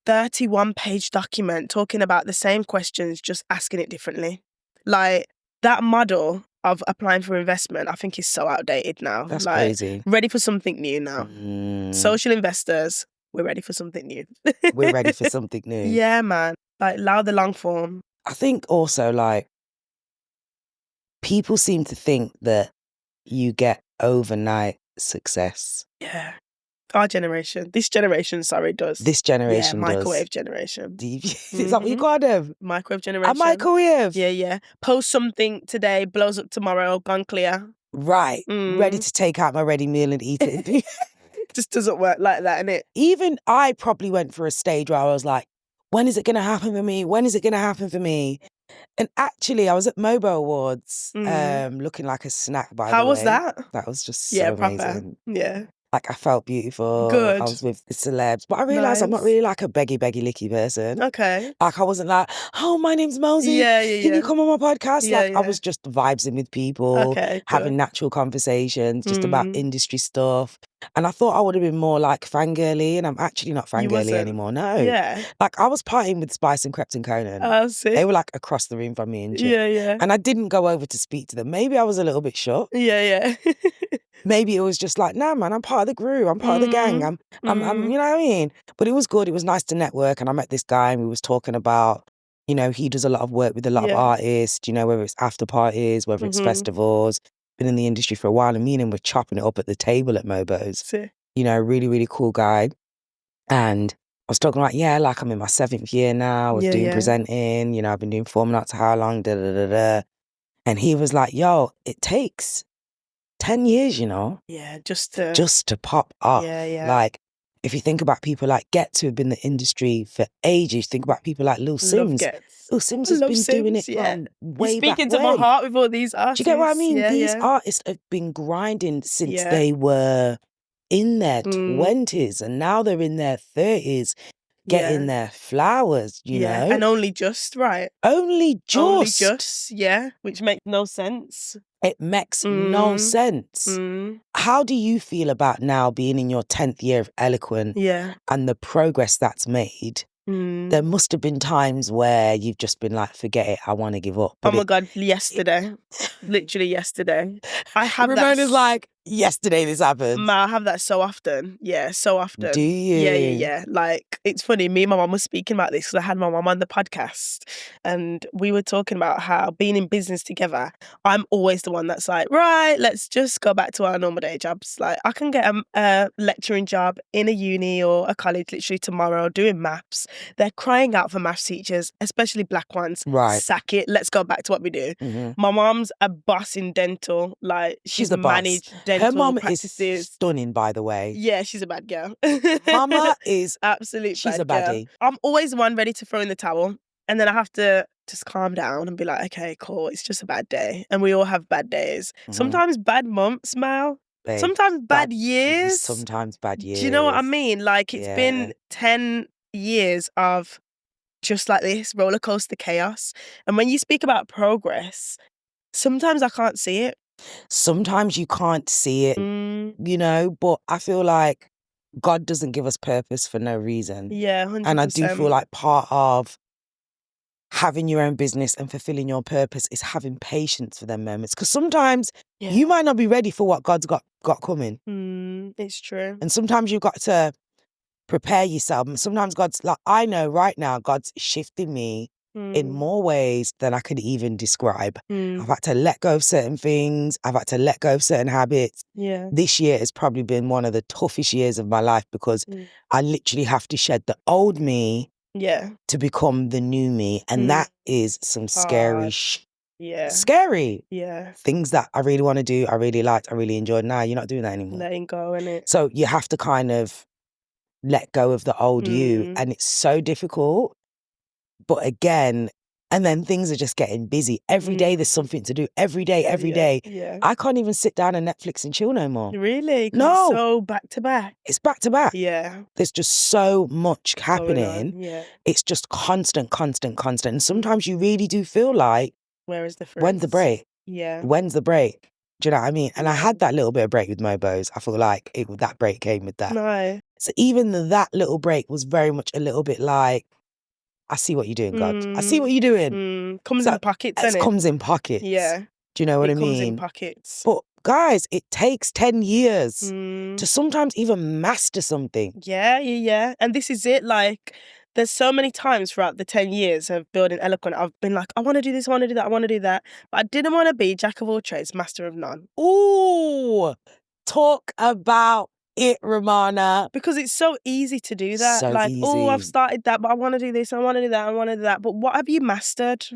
31-page document talking about the same questions, just asking it differently? Like, that model of applying for investment, I think, is so outdated now. That's like, crazy. Ready for something new now. Social investors, we're ready for something new. We're ready for something new. Yeah, man. Like, allow the long form. I think also, like, people seem to think that you get overnight success. Yeah. Our generation. This generation, does. This generation does. Microwave generation. Is that what you call them? Microwave generation. A microwave? Yeah. Post something today, blows up tomorrow, gone clear. Right. Ready to take out my ready meal and eat it. It just doesn't work like that, innit? Even I probably went for a stage where I was like, when is it going to happen for me? When is it going to happen for me? And actually, I was at MOBO Awards, looking like a snack, by the way. How was that? That was just so amazing. Proper. Yeah. Like, I felt beautiful. Good. I was with the celebs. But I realised I'm not really like a beggy, licky person. Okay. Like, I wasn't like, oh, my name's Melzy. Yeah. Can you come on my podcast? Yeah. I was just vibesing with people, having natural conversations, just about industry stuff. And I thought I would have been more like fangirly, and I'm actually not fangirly anymore. No. Yeah. Like, I was partying with Spice and Crept and Conan. Oh, sick. They were like across the room from me and shit. Yeah. And I didn't go over to speak to them. Maybe I was a little bit shook. Yeah. Maybe it was just like, nah, man, I'm part of the crew. I'm part of the gang. I'm, you know what I mean? But it was good. It was nice to network. And I met this guy and we was talking about, you know, he does a lot of work with a lot of artists, you know, whether it's after parties, whether it's festivals, been in the industry for a while. And me and him were chopping it up at the table at Mobo's. Sick. You know, really, really cool guy. And I was talking like, like, I'm in my 7th year now. I was doing presenting, you know, I've been doing performing arts how long, And he was like, yo, it takes 10 years, you know? Yeah, just to pop up. Yeah. Like, if you think about people like Get to have been in the industry for ages, think about people like Lil Sims. Lil Sims has been doing it from way back when. Speaking to my heart with all these artists. Do you get what I mean? These artists have been grinding since they were in their 20s, and now they're in their 30s, getting their flowers, you know? And only just, right? Only Only just. just, which makes no sense. It makes no sense. How do you feel about now being in your 10th year of Eloquent and the progress that's made? There must have been times where you've just been like, forget it, I want to give up. But my God, yesterday. Literally yesterday. I have Ramona's like, yesterday this happened. I have that so often. Yeah, so often. Do you? Yeah. Like, it's funny, me and my mum were speaking about this because I had my mum on the podcast and we were talking about how being in business together, I'm always the one that's like, right, let's just go back to our normal day jobs. Like, I can get a lecturing job in a uni or a college literally tomorrow doing maths. They're crying out for maths teachers, especially black ones. Right. Sack it. Let's go back to what we do. My mum's a boss in dental. Like, she's the boss. managed dental Her mum practices. is stunning, by the way. Yeah, she's a bad girl. Mama is absolute she's bad a baddie. girl. I'm always the one ready to throw in the towel, and then I have to just calm down and be like, okay, cool, it's just a bad day, and we all have bad days. Sometimes bad months, Mal. Babe, sometimes bad years. Sometimes bad years. Do you know what I mean? Like, it's been 10 years of just like this roller coaster chaos, and when you speak about progress, sometimes I can't see it. Sometimes you can't see it, you know, but I feel like God doesn't give us purpose for no reason. Yeah, 100%. And I do feel like part of having your own business and fulfilling your purpose is having patience for them moments. Because sometimes you might not be ready for what God's got coming. It's true. And sometimes you've got to prepare yourself. And sometimes God's like, I know right now God's shifting me in more ways than I could even describe. I've had to let go of certain things. I've had to let go of certain habits. Yeah. This year has probably been one of the toughest years of my life because I literally have to shed the old me to become the new me. And that is some scary scary. Yeah. Things that I really want to do, I really liked, I really enjoyed. Now you're not doing that anymore. Letting go, innit? So you have to kind of let go of the old you. And it's so difficult. But again, and then things are just getting busy. Every day there's something to do. Every day. Yeah. I can't even sit down and Netflix and chill no more. Really? 'Cause No. it's so back to back. It's back to back. Yeah. There's just so much happening. Yeah. It's just constant. And sometimes you really do feel like, where is the fruits? When's the break? Yeah. When's the break? Do you know what I mean? And I had that little bit of break with Mobo's. I feel like that break came with that. No. So even that little break was very much a little bit like, I see what you're doing, God. I see what you're doing. Comes in pockets, It comes in pockets. Yeah. Do you know what I mean? It comes in pockets. But guys, it takes 10 years to sometimes even master something. Yeah. And this is it. Like, there's so many times throughout the 10 years of building Eloquent, I've been like, I want to do this, I want to do that, I want to do that. But I didn't want to be jack of all trades, master of none. Ooh, talk about it, Romana. Because it's so easy to do that. So like, easy. oh, I've started that, but I want to do this, I want to do that, I want to do that. But what have you mastered?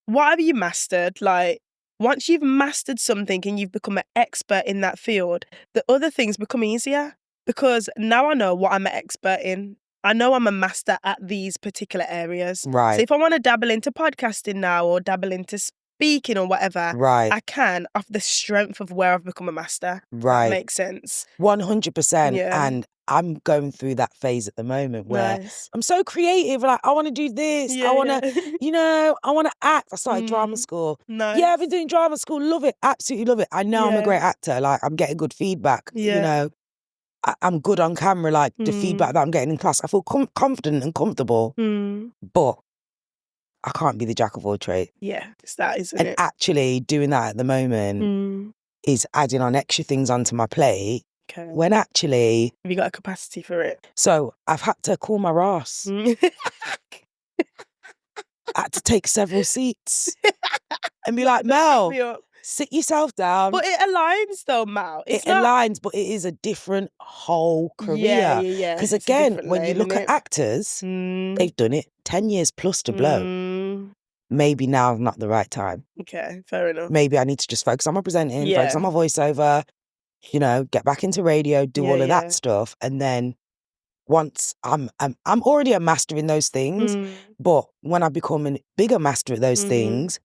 What have you mastered? Like, once you've mastered something and you've become an expert in that field, the other things become easier. Because now I know what I'm an expert in. I know I'm a master at these particular areas. Right. So if I want to dabble into podcasting now or dabble into speaking or whatever, I can off the strength of where I've become a master. Right. That makes sense. 100%. Yeah. And I'm going through that phase at the moment where I'm so creative. Like, I want to do this. I want to, I want to act. I started drama school. Nice. Yeah, I've been doing drama school. Love it. Absolutely love it. I know I'm a great actor. Like, I'm getting good feedback. I'm good on camera. Like, the feedback that I'm getting in class, I feel confident and comfortable. But I can't be the jack of all trades. Yeah, it's that, isn't and it? actually doing that at the moment is adding on extra things onto my plate. Okay. When actually... Have you got a capacity for it? So I've had to call my Ross. I had to take several seats and be like, Mel, sit yourself down. But it aligns though, Mal. It aligns, but it is a different whole career. Yeah. Because again, when you look at actors, they've done it 10 years plus to blow. Maybe now's not the right time. Okay, fair enough. Maybe I need to just focus on my presenting, focus on my voiceover, get back into radio, do all of that stuff. And then once I'm already a master in those things, but when I become a bigger master at those things,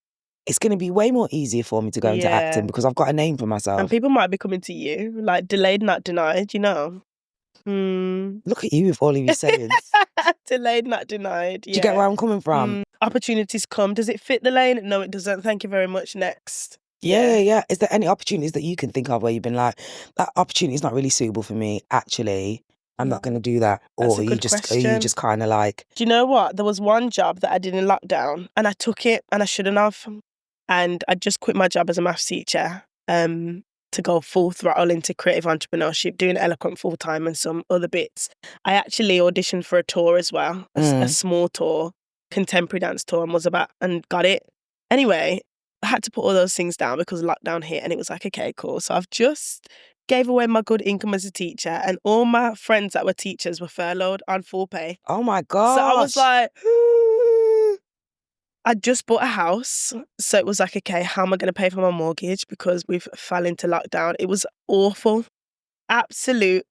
it's going to be way more easier for me to go into acting because I've got a name for myself. And people might be coming to you, like delayed, not denied, Look at you with all of your sayings. Delayed, not denied. Do you get where I'm coming from? Opportunities come. Does it fit the lane? No, it doesn't. Thank you very much. Next. Yeah. Is there any opportunities that you can think of where you've been like, that opportunity is not really suitable for me, actually, I'm not going to do that? That's Or a are good you question. just kind of like... Do you know what? There was one job that I did in lockdown and I took it and I shouldn't have. And I just quit my job as a maths teacher to go full throttle into creative entrepreneurship, doing Eloquent full time and some other bits. I actually auditioned for a tour as well, a small tour, contemporary dance tour, and got it. Anyway, I had to put all those things down because lockdown hit and it was like, okay, cool. So I've just gave away my good income as a teacher and all my friends that were teachers were furloughed on full pay. Oh my gosh. So I was like, I just bought a house. So it was like, okay, how am I going to pay for my mortgage? Because we've fell into lockdown. It was awful. Absolutely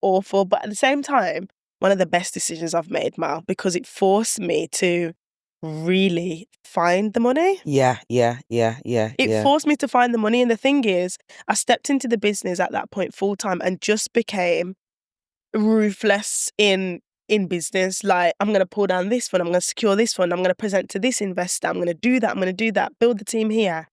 awful. But at the same time, one of the best decisions I've made, Mal, because it forced me to really find the money. Yeah. It forced me to find the money. And the thing is, I stepped into the business at that point full time and just became ruthless in business. Like, I'm going to pull down this fund, I'm going to secure this fund, I'm going to present to this investor, I'm going to do that, build the team here.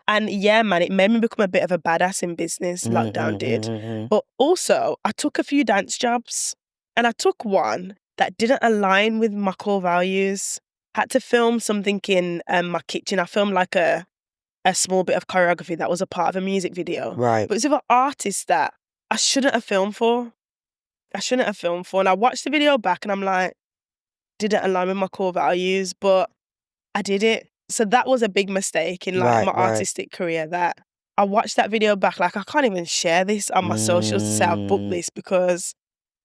And yeah, man, it made me become a bit of a badass in business, lockdown did. But also, I took a few dance jobs and I took one that didn't align with my core values. Had to film something in my kitchen. I filmed like a small bit of choreography that was a part of a music video. Right. But it's with an artist that I shouldn't have filmed for. And I watched the video back and I'm like, didn't align with my core values, but I did it. So that was a big mistake in like my artistic career, that I watched that video back, like I can't even share this on my socials to say I've booked this, because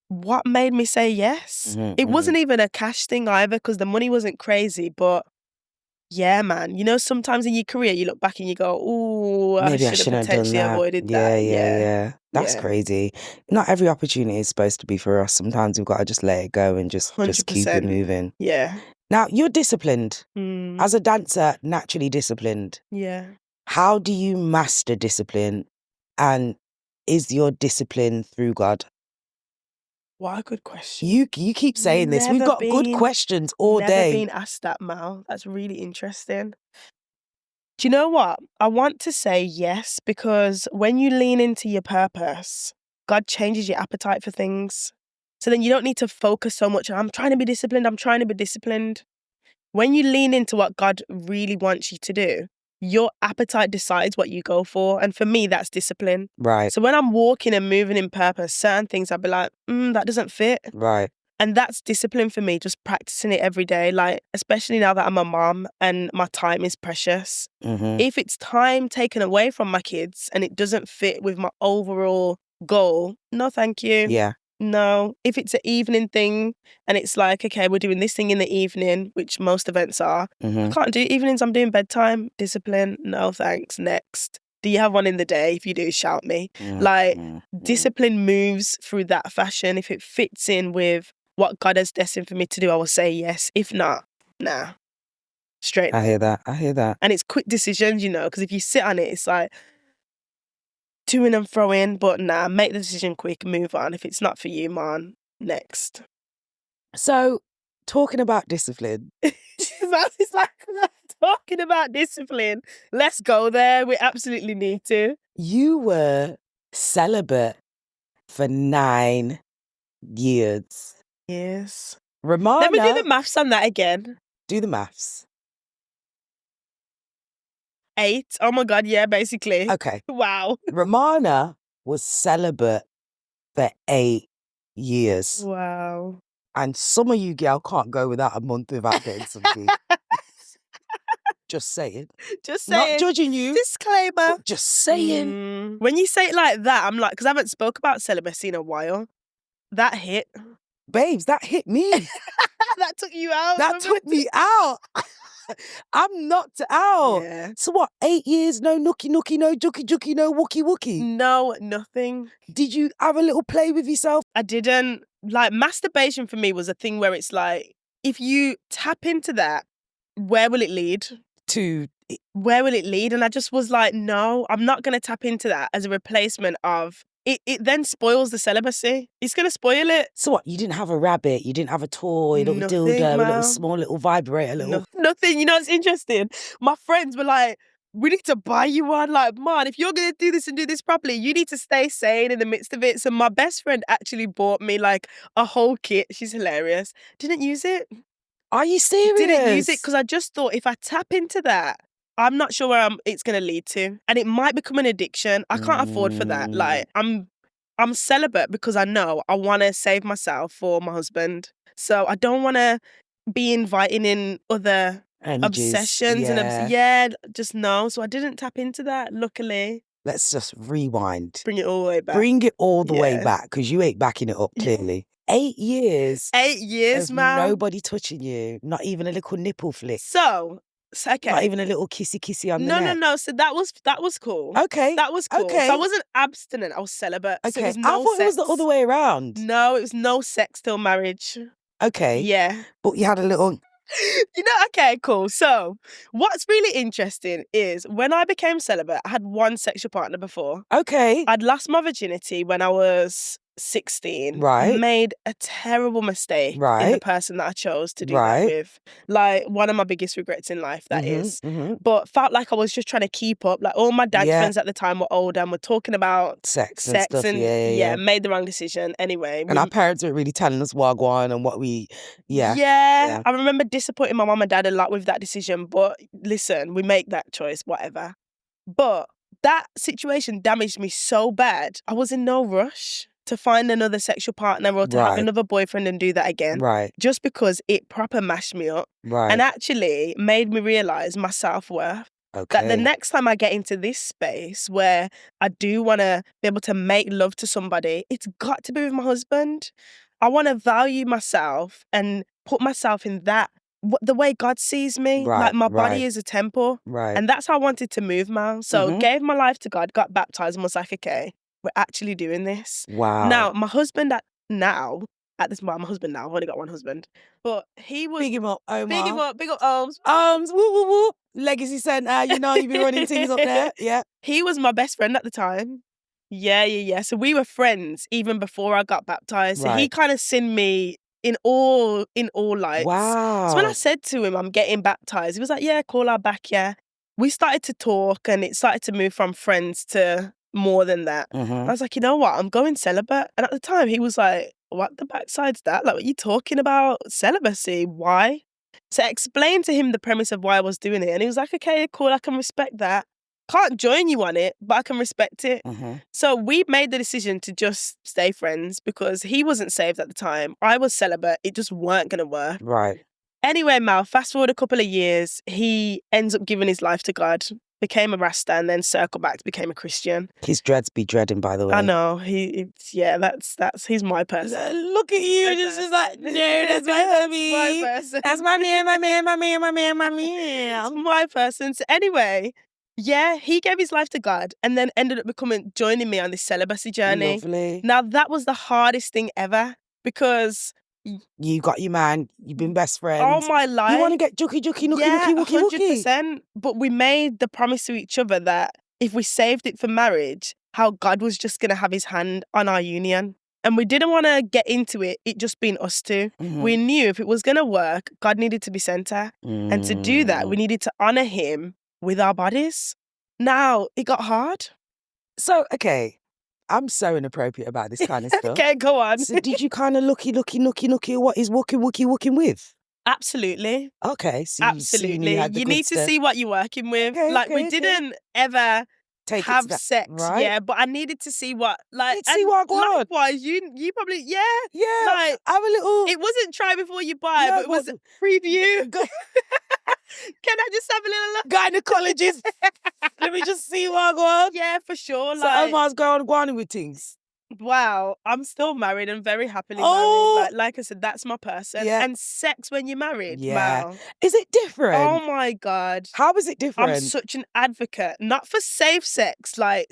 what made me say yes? It wasn't even a cash thing either, because the money wasn't crazy, but yeah, man. You know, sometimes in your career, you look back and you go, ooh, Maybe I should have shouldn't have done potentially that. avoided that. Yeah. That's crazy. Not every opportunity is supposed to be for us. Sometimes we've got to just let it go and just keep it 100%. moving. Yeah. Now, you're disciplined. As a dancer, naturally disciplined. Yeah. How do you master discipline? And is your discipline through God? What a good question. You keep saying this. We've got good questions all day. Never been asked that, Mal. That's really interesting. Do you know what? I want to say yes, because when you lean into your purpose, God changes your appetite for things. So then you don't need to focus so much on, I'm trying to be disciplined. When you lean into what God really wants you to do, your appetite decides what you go for. And for me, that's discipline. Right. So when I'm walking and moving in purpose, certain things I'll be like, that doesn't fit. Right. And that's discipline for me, just practicing it every day. Like, especially now that I'm a mom and my time is precious. If it's time taken away from my kids and it doesn't fit with my overall goal, no, thank you. Yeah. No. If it's an evening thing and it's like, okay, we're doing this thing in the evening, which most events are, I can't do evenings, I'm doing bedtime. Discipline, no thanks. Next. Do you have one in the day? If you do, shout me. Discipline moves through that fashion. If it fits in with what God has destined for me to do, I will say yes. If not, nah. Straight. I hear that. And it's quick decisions, you know, because if you sit on it, it's like to and fro in, but nah, make the decision quick, move on. If it's not for you, man, next. So, talking about discipline. It's like talking about discipline. Let's go there. We absolutely need to. You were celibate for 9 years. Yes. Romana. Let me do the maths on that again. Do the maths. 8. Oh my God, yeah, basically. Okay. Wow. Romana was celibate for 8 years. Wow. And some of you girl can't go without a month without getting some dick. Just saying. Not judging you. Disclaimer. Just saying. When you say it like that, I'm like, because I haven't spoke about celibacy in a while. That hit. Babes, that hit me. That took you out. That took me out. I'm knocked out. Yeah. So what, 8 years, no nookie, no jookie, no wookie? No, nothing. Did you have a little play with yourself? I didn't. Like, masturbation for me was a thing where it's like, if you tap into that, where will it lead? Where will it lead? And I just was like, no, I'm not going to tap into that as a replacement of it then spoils the celibacy. It's going to spoil it. So what, you didn't have a rabbit, you didn't have a toy, a little Nothing, dildo, a little ma'am. small little vibrator, Nothing. You know what's interesting? My friends were like, we need to buy you one. Like, man, if you're going to do this and do this properly, you need to stay sane in the midst of it. So my best friend actually bought me like a whole kit. She's hilarious. Didn't use it. Are you serious? Didn't use it because I just thought if I tap into that, I'm not sure where it's going to lead to. And it might become an addiction. I can't afford for that. Like, I'm celibate because I know I want to save myself for my husband. So I don't want to be inviting in other Energies, obsessions and just no. So I didn't tap into that, luckily. Let's just rewind. Bring it all the way back. Bring it all the way back, because you ain't backing it up, clearly. 8 years. 8 years, of man. nobody touching you. Not even a little nipple flick. So okay. Not even a little kissy on the neck. No. So that was cool. Okay. That was cool. Okay. So I wasn't abstinent. I was celibate. Okay. So it was I no thought sex. it was the other way around. No, it was no sex till marriage. Okay. Yeah. But you had a little... You know, okay, cool. So what's really interesting is when I became celibate, I had one sexual partner before. Okay. I'd lost my virginity when I was 16. Right. Made a terrible mistake in the Right. person that I chose to do Right. that with. Like, one of my biggest regrets in life, that is. But felt like I was just trying to keep up. Like, all my dad's friends at the time were older and were talking about sex and stuff. And made the wrong decision. Anyway. And our parents weren't really telling us wagwan and what we... Yeah. I remember disappointing my mum and dad a lot with that decision. But listen, we make that choice, whatever. But that situation damaged me so bad, I was in no rush to find another sexual partner or to have another boyfriend and do that again. Right. Just because it proper mashed me up. Right. And actually made me realise my self-worth. Okay. That the next time I get into this space where I do want to be able to make love to somebody, it's got to be with my husband. I want to value myself and put myself in that, the way God sees me. Right, like my body right. is a temple. Right. And that's how I wanted to move, man. So gave my life to God, got baptized and was like, okay, we're actually doing this. Wow. Now, my husband at this moment, my husband now, I've only got one husband. But he was... Big him up, Omar. Big up, Ohms. Woo, woo, woo. Legacy Centre, you know you be running things up there. Yeah. He was my best friend at the time. Yeah. So we were friends even before I got baptized. So he kind of seen me in all lights. Wow. So when I said to him, I'm getting baptized, he was like, yeah, call her back, yeah. We started to talk and it started to move from friends to more than that. I was like, you know what? I'm going celibate. And at the time, he was like, what the backside's that? Like, what are you talking about? Celibacy? Why? So I explained to him the premise of why I was doing it. And he was like, okay, cool, I can respect that. Can't join you on it, but I can respect it. So we made the decision to just stay friends because he wasn't saved at the time. I was celibate. It just weren't going to work. Right. Anyway, Mal, fast forward a couple of years, he ends up giving his life to God, became a Rasta, and then circled back to became a Christian. His dreads be dreading, by the way. I know. He's my person. Look at you, just like, no, that's my hubby. My person. That's my man. It's my person. So anyway, yeah, he gave his life to God and then ended up joining me on this celibacy journey. Lovely. Now, that was the hardest thing ever because... You got your man, you've been best friends. All my life. You want to get jucky, nookie, wookie, wookie. 100%. But we made the promise to each other that if we saved it for marriage, how God was just going to have his hand on our union. And we didn't want to get into it just being us two. We knew if it was going to work, God needed to be center. And to do that, we needed to honor him with our bodies. Now, it got hard. So, okay, I'm so inappropriate about this kind of stuff. Okay, go on. So did you kind of nookie what is wooking with? Absolutely. Okay, so absolutely. You need to see what you're working with. Okay, we didn't ever have sex, right? But I needed to see what, see what going on. Likewise, you probably, yeah. Like, have a little. It wasn't try before you buy, but it was preview. Can I just have a little look? Gynecologist. Let me just see what going on. Yeah, for sure. So Omar's going on with things. Wow, I'm still married and very happily married. Like I said, that's my person. Yeah. And sex when you're married, yeah. wow. Is it different? Oh my God. How is it different? I'm such an advocate, not for safe sex, like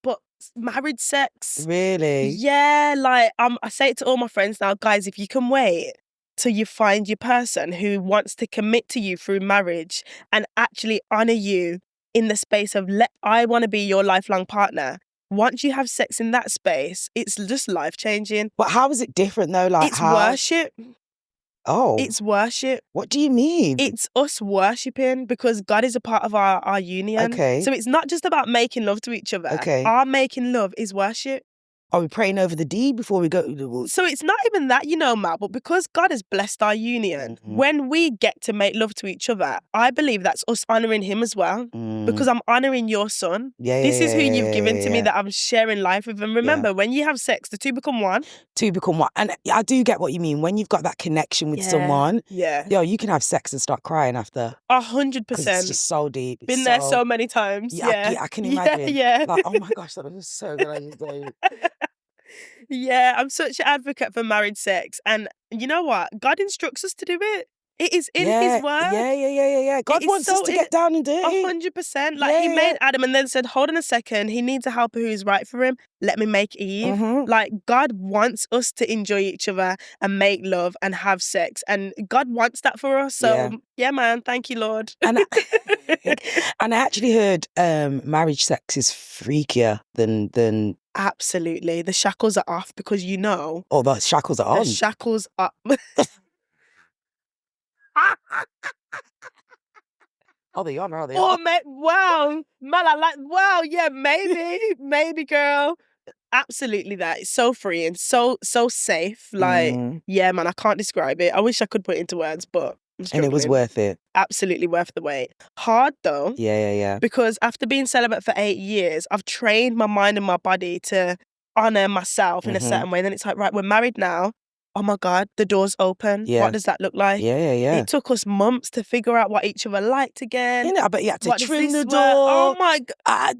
but married sex. Really? Yeah, like I say it to all my friends now, guys, if you can wait till you find your person who wants to commit to you through marriage and actually honor you in the space of I want to be your lifelong partner. once you have sex in that space, it's just life-changing. But how is it different though? Like It's how? worship. Oh. It's worship. What do you mean? It's us worshipping because God is a part of our union. Okay. So it's not just about making love to each other. Okay. Our making love is worship. Are we praying over the D before we go? So it's not even that, Matt, but because God has blessed our union, when we get to make love to each other, I believe that's us honouring him as well. Because I'm honouring your son. This is who you've given to me that I'm sharing life with. And remember, when you have sex, the two become one. Two become one. And I do get what you mean. When you've got that connection with someone, you can have sex and start crying after. 100%. Because it's just so deep. Been there so many times. Yeah, I can imagine. Yeah. Like, oh my gosh, that was so good. Yeah, I'm such an advocate for married sex. And you know what? God instructs us to do it. It is in his word. Yeah. God wants us to get down and dirty. 100%. Like he made Adam and then said, hold on a second, he needs a helper who is right for him. Let me make Eve. Like God wants us to enjoy each other and make love and have sex. And God wants that for us. So yeah man, thank you, Lord. And I actually heard marriage sex is freakier than Absolutely. The shackles are off because Oh, the shackles are on. The shackles are Are they on? Are they on? on? Wow. Man, yeah, maybe, girl. Absolutely that. It's so free and so safe. Like, yeah, man, I can't describe it. I wish I could put it into words, but I'm struggling. And it was worth it. Absolutely worth the wait. Hard though. Yeah. Because after being celibate for 8 years, I've trained my mind and my body to honour myself in a certain way. And then it's like, right, we're married now. Oh my God, the door's open. Yeah. What does that look like? Yeah. It took us months to figure out what each other liked again. But you had to trim the door. Oh my God.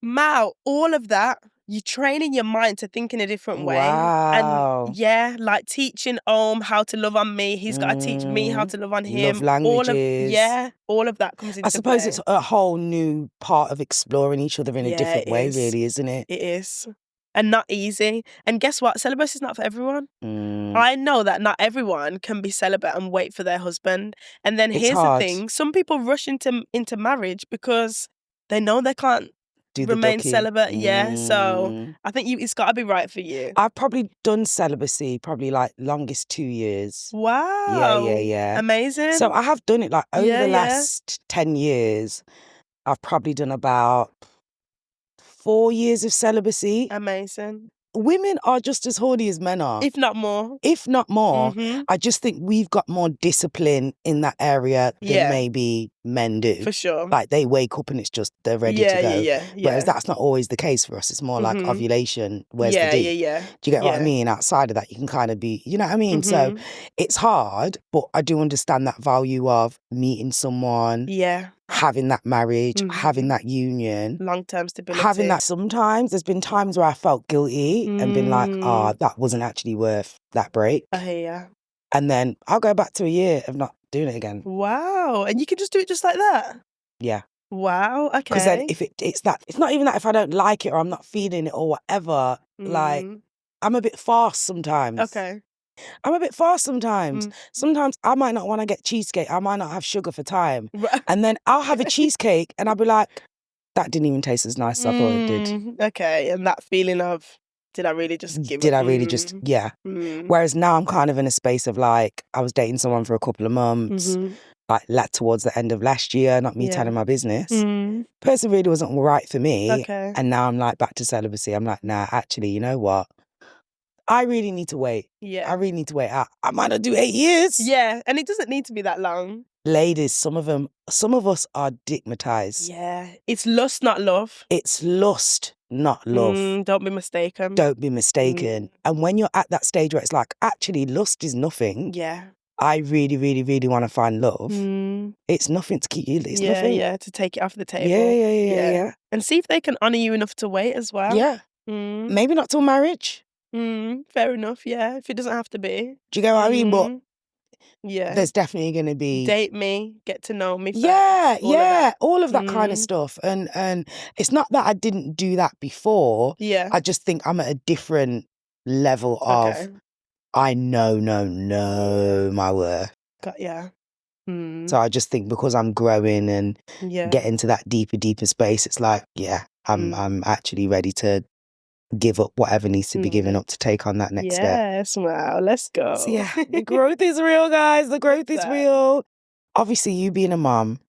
Mal, all of that. You're training your mind to think in a different way. Wow. And like teaching Om how to love on me. He's got to teach me how to love on him. Love languages. All of that comes into I suppose play. it's a whole new part of exploring each other in a different way, really, isn't it? It is. And not easy. And guess what? Celibacy is not for everyone. I know that not everyone can be celibate and wait for their husband. And then here's the thing. Some people rush into marriage because they know they can't remain celibate. Yeah. So I think it's got to be right for you. I've probably done celibacy, probably like longest 2 years. Wow. Yeah. Amazing. So I have done it like over the last 10 years. I've probably done about 4 years of celibacy. Amazing. Women are just as horny as men are. If not more. I just think we've got more discipline in that area than maybe men do. For sure. Like they wake up and it's just, they're ready to go. Yeah. Whereas that's not always the case for us. It's more like ovulation, where's the D? Yeah. Do you get what I mean? Outside of that, you can kind of be, you know what I mean? So it's hard, but I do understand that value of meeting someone. Yeah. Having that marriage, having that union. Long-term stability. Having that sometimes. There's been times where I felt guilty and been like, that wasn't actually worth that break. I hear ya. And then I'll go back to a year of not doing it again. Wow. And you can just do it just like that? Yeah. Wow, okay. Because then if it's not even that if I don't like it or I'm not feeling it or whatever, like I'm a bit fast sometimes. Okay. I'm a bit fast sometimes. Sometimes I might not want to get cheesecake. I might not have sugar for time. And then I'll have a cheesecake and I'll be like, that didn't even taste as nice as I thought it did. Okay. And that feeling of, did I really just give Did I really just, yeah. Whereas now I'm kind of in a space of like, I was dating someone for a couple of months, like towards the end of last year, not me telling my business. Person really wasn't right for me. Okay. And now I'm like back to celibacy. I'm like, nah, actually, you know what? I really need to wait. Yeah. I really need to wait. I might not do 8 years. Yeah. And it doesn't need to be that long. Ladies, some of us are digmatized. Yeah. It's lust, not love. It's lust, not love. Don't be mistaken. Don't be mistaken. And when you're at that stage where it's like, actually, lust is nothing. Yeah. I really, really, really want to find love. It's nothing to keep you. It's nothing. Yeah. To take it off the table. Yeah. And see if they can honour you enough to wait as well. Yeah. Maybe not till marriage. Fair enough, yeah. If it doesn't have to be. Do you get what I mean? But yeah, there's definitely going to be date me, get to know me. All of that kind of stuff. And it's not that I didn't do that before. Yeah, I just think I'm at a different level of I know my worth. Yeah. So I just think because I'm growing and Yeah. getting to that deeper space, it's like, I'm actually ready to give up whatever needs to be given up to take on that next step. Yes, wow, let's go. So yeah, the growth is real, guys. The growth is real. Obviously, you being a mum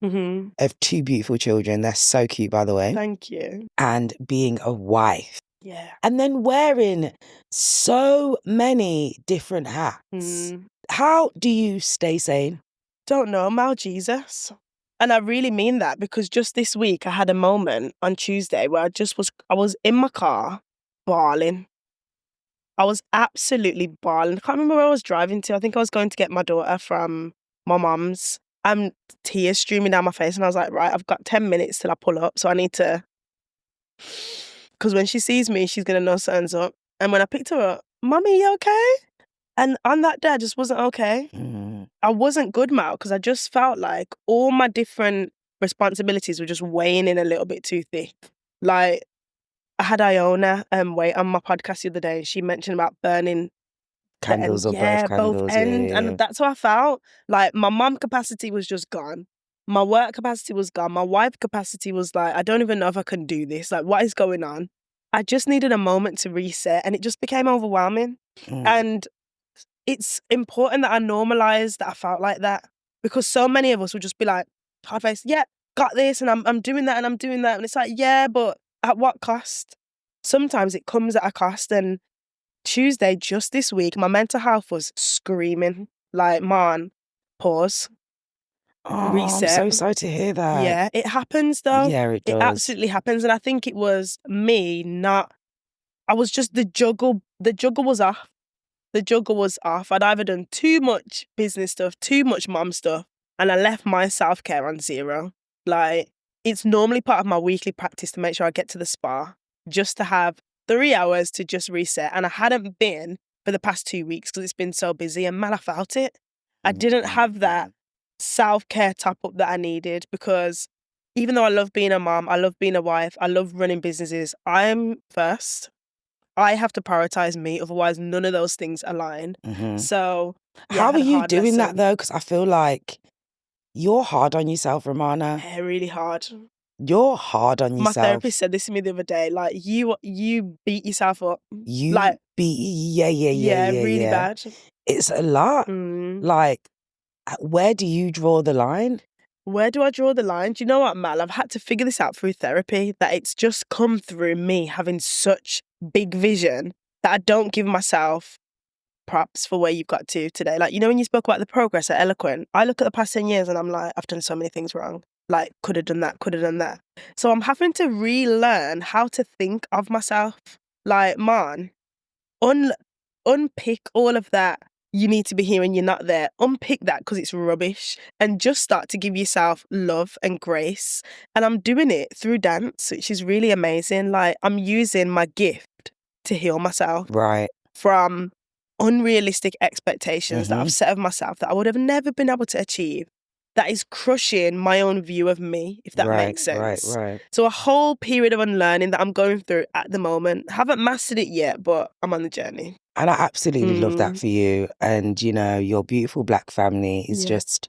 of 2 beautiful children, they're so cute, by the way. Thank you. And being a wife. Yeah. And then wearing so many different hats. How do you stay sane? Don't know, Mal Jesus. And I really mean that, because just this week I had a moment on Tuesday where I was in my car bawling. I was absolutely bawling. I can't remember where I was driving to. I think I was going to get my daughter from my mum's. And tears streaming down my face, and I was like, right, I've got 10 minutes till I pull up, so I need to, because when she sees me, she's going to know something's up. And when I picked her up, Mummy, you okay? And on that day, I just wasn't okay. I wasn't good, Mal, because I just felt like all my different responsibilities were just weighing in a little bit too thick. Like, I had Iona wait on my podcast the other day, and she mentioned about burning Candles or both candles. both ends. Yeah. And that's how I felt. Like, my mum capacity was just gone. My work capacity was gone. My wife capacity was like, I don't even know if I can do this. Like, what is going on? I just needed a moment to reset, and it just became overwhelming. And it's important that I normalize that I felt like that, because so many of us would just be like, hard face, yeah, got this, and I'm doing that, and I'm doing that. And it's like, yeah, but at what cost? Sometimes it comes at a cost. And Tuesday, just this week, my mental health was screaming, like, man, pause, reset. I'm so sorry to hear that. Yeah, it happens though. Yeah, it does. It absolutely happens. And I think it was me I was just, the juggle was off. The juggle was off. I'd either done too much business stuff, too much mom stuff, and I left my self-care on zero. Like, it's normally part of my weekly practice to make sure I get to the spa, just to have 3 hours to just reset. And I hadn't been for the past 2 weeks because it's been so busy, and man, I felt it. I didn't have that self-care top-up that I needed, because even though I love being a mom, I love being a wife, I love running businesses, I'm first. I have to prioritize me, otherwise none of those things align. So, yeah, How I had are a you hard doing that lesson. though? Because I feel like you're hard on yourself, Romana. Yeah, really hard. You're hard on My yourself. therapist said this to me the other day. Like, you beat yourself up. You like, yeah, really bad. It's a lot. Like, where do you draw the line? Where do I draw the line? Do you know what, Mal? I've had to figure this out through therapy, that it's just come through me having such big vision that I don't give myself props for where you've got to today. Like, you know, when you spoke about the progress at Eloquent, I look at the past 10 years and I'm like, I've done so many things wrong. Like, could have done that. So I'm having to relearn how to think of myself. Like, man, unpick all of that. You need to be here and you're not there. Unpick that because it's rubbish, and just start to give yourself love and grace. And I'm doing it through dance, which is really amazing. Like, I'm using my gift to heal myself. Right. From unrealistic expectations that I've set of myself that I would have never been able to achieve. That is crushing my own view of me, if that makes sense. Right. So a whole period of unlearning that I'm going through at the moment. Haven't mastered it yet, but I'm on the journey. And I absolutely love that for you. And, you know, your beautiful Black family is just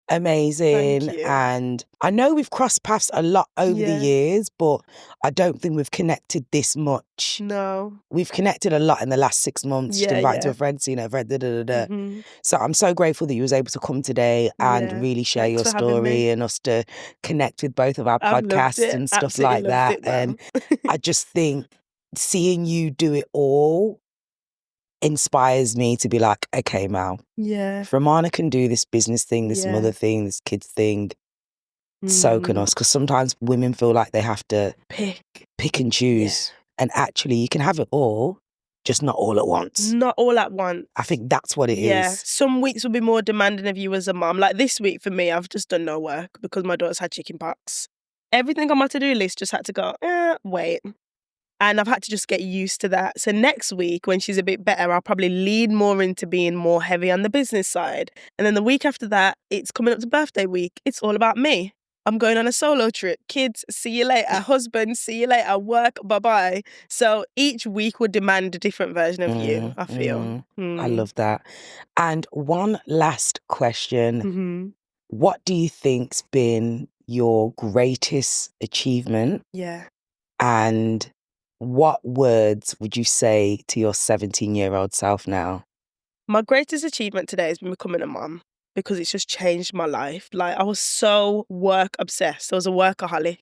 amazing. Thank you. And I know we've crossed paths a lot over the years, but I don't think we've connected this much. No. We've connected a lot in the last 6 months. Just invited to a friend, seen a friend, So I'm so grateful that you was able to come today and really share your story and us to connect with both of our podcasts and stuff like that. And I just think seeing you do it all inspires me to be like, okay, Mal, if Romana can do this business thing, this mother thing, this kids thing, so can us. Because sometimes women feel like they have to pick and choose. And actually, you can have it all, just not all at once. Not all at once. I think that's what it is. Some weeks will be more demanding of you as a mom. Like this week for me, I've just done no work because my daughter's had chicken pox. Everything on my to-do list just had to go, wait. And I've had to just get used to that. So next week, when she's a bit better, I'll probably lead more into being more heavy on the business side. And then the week after that, it's coming up to birthday week. It's all about me. I'm going on a solo trip. Kids, see you later. Husband, see you later. Work, bye-bye. So each week would demand a different version of you, I feel. I love that. And one last question. what do you think's been your greatest achievement? Yeah. And what words would you say to your 17-year-old self now? My greatest achievement today has been becoming a mum because it's just changed my life. Like, I was so work obsessed. I was a workaholic.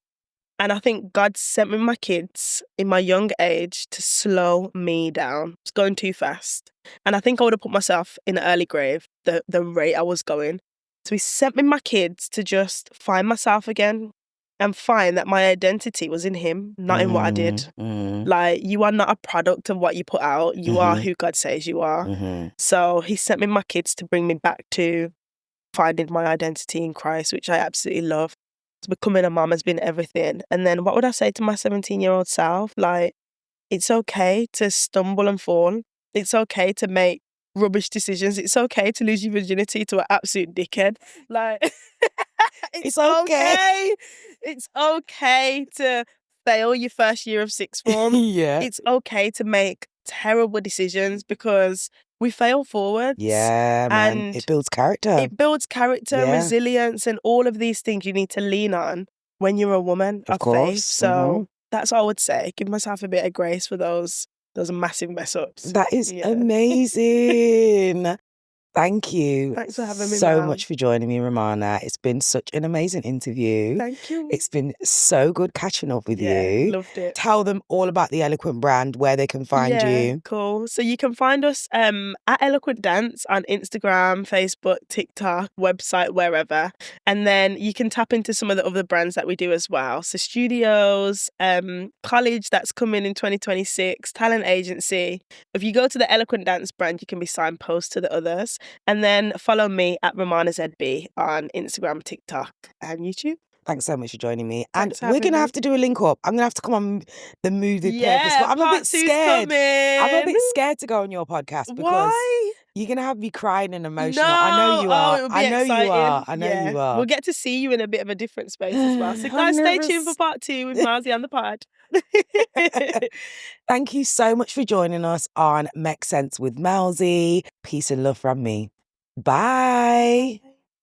And I think God sent me my kids in my young age to slow me down. It's going too fast. And I think I would have put myself in an early grave, the rate I was going. So he sent me my kids to just find myself again and find that my identity was in him, not in what I did. Like, you are not a product of what you put out. You are who God says you are. So he sent me my kids to bring me back to finding my identity in Christ, which I absolutely love. So becoming a mum has been everything. And then what would I say to my 17-year-old self? Like, it's okay to stumble and fall. It's okay to make rubbish decisions. It's okay to lose your virginity to an absolute dickhead. Like, It's okay. okay. It's okay to fail your first year of sixth form. Yeah. It's okay to make terrible decisions because we fail forwards. Yeah, man. And It builds character. it builds character and Yeah. resilience and all of these things you need to lean on when you're a woman of faith. course. So that's what I would say. Give myself a bit of grace for those massive mess ups. That is Yeah. amazing. Thank you Thanks for having me, so Mel. much for joining me, Romana. It's been such an amazing interview. Thank you. It's been so good catching up with you. Loved it. Tell them all about the Eloquent brand, where they can find you. Cool. So you can find us at Eloquent Dance on Instagram, Facebook, TikTok, website, wherever. And then you can tap into some of the other brands that we do as well. So studios, college that's coming in 2026, talent agency. If you go to the Eloquent Dance brand, you can be signposted to the others. And then follow me at Romana ZB on Instagram, TikTok, and YouTube. Thanks so much for joining me. Thanks for And we're having going to me. have to do a link up. I'm going to have to come on the Move With Purpose. But I'm a part bit 2's scared. I'm a coming. bit scared to go on your podcast because Why? you're going to have me crying and emotional. No, I know you are. it would be I know exciting. you are. I know you are. We'll get to see you in a bit of a different space as well. So I'm guys, stay tuned nervous. for part 2 with Melzy on the pod. Thank you so much for joining us on Make Sense with Melzy. Peace and love from me. Bye.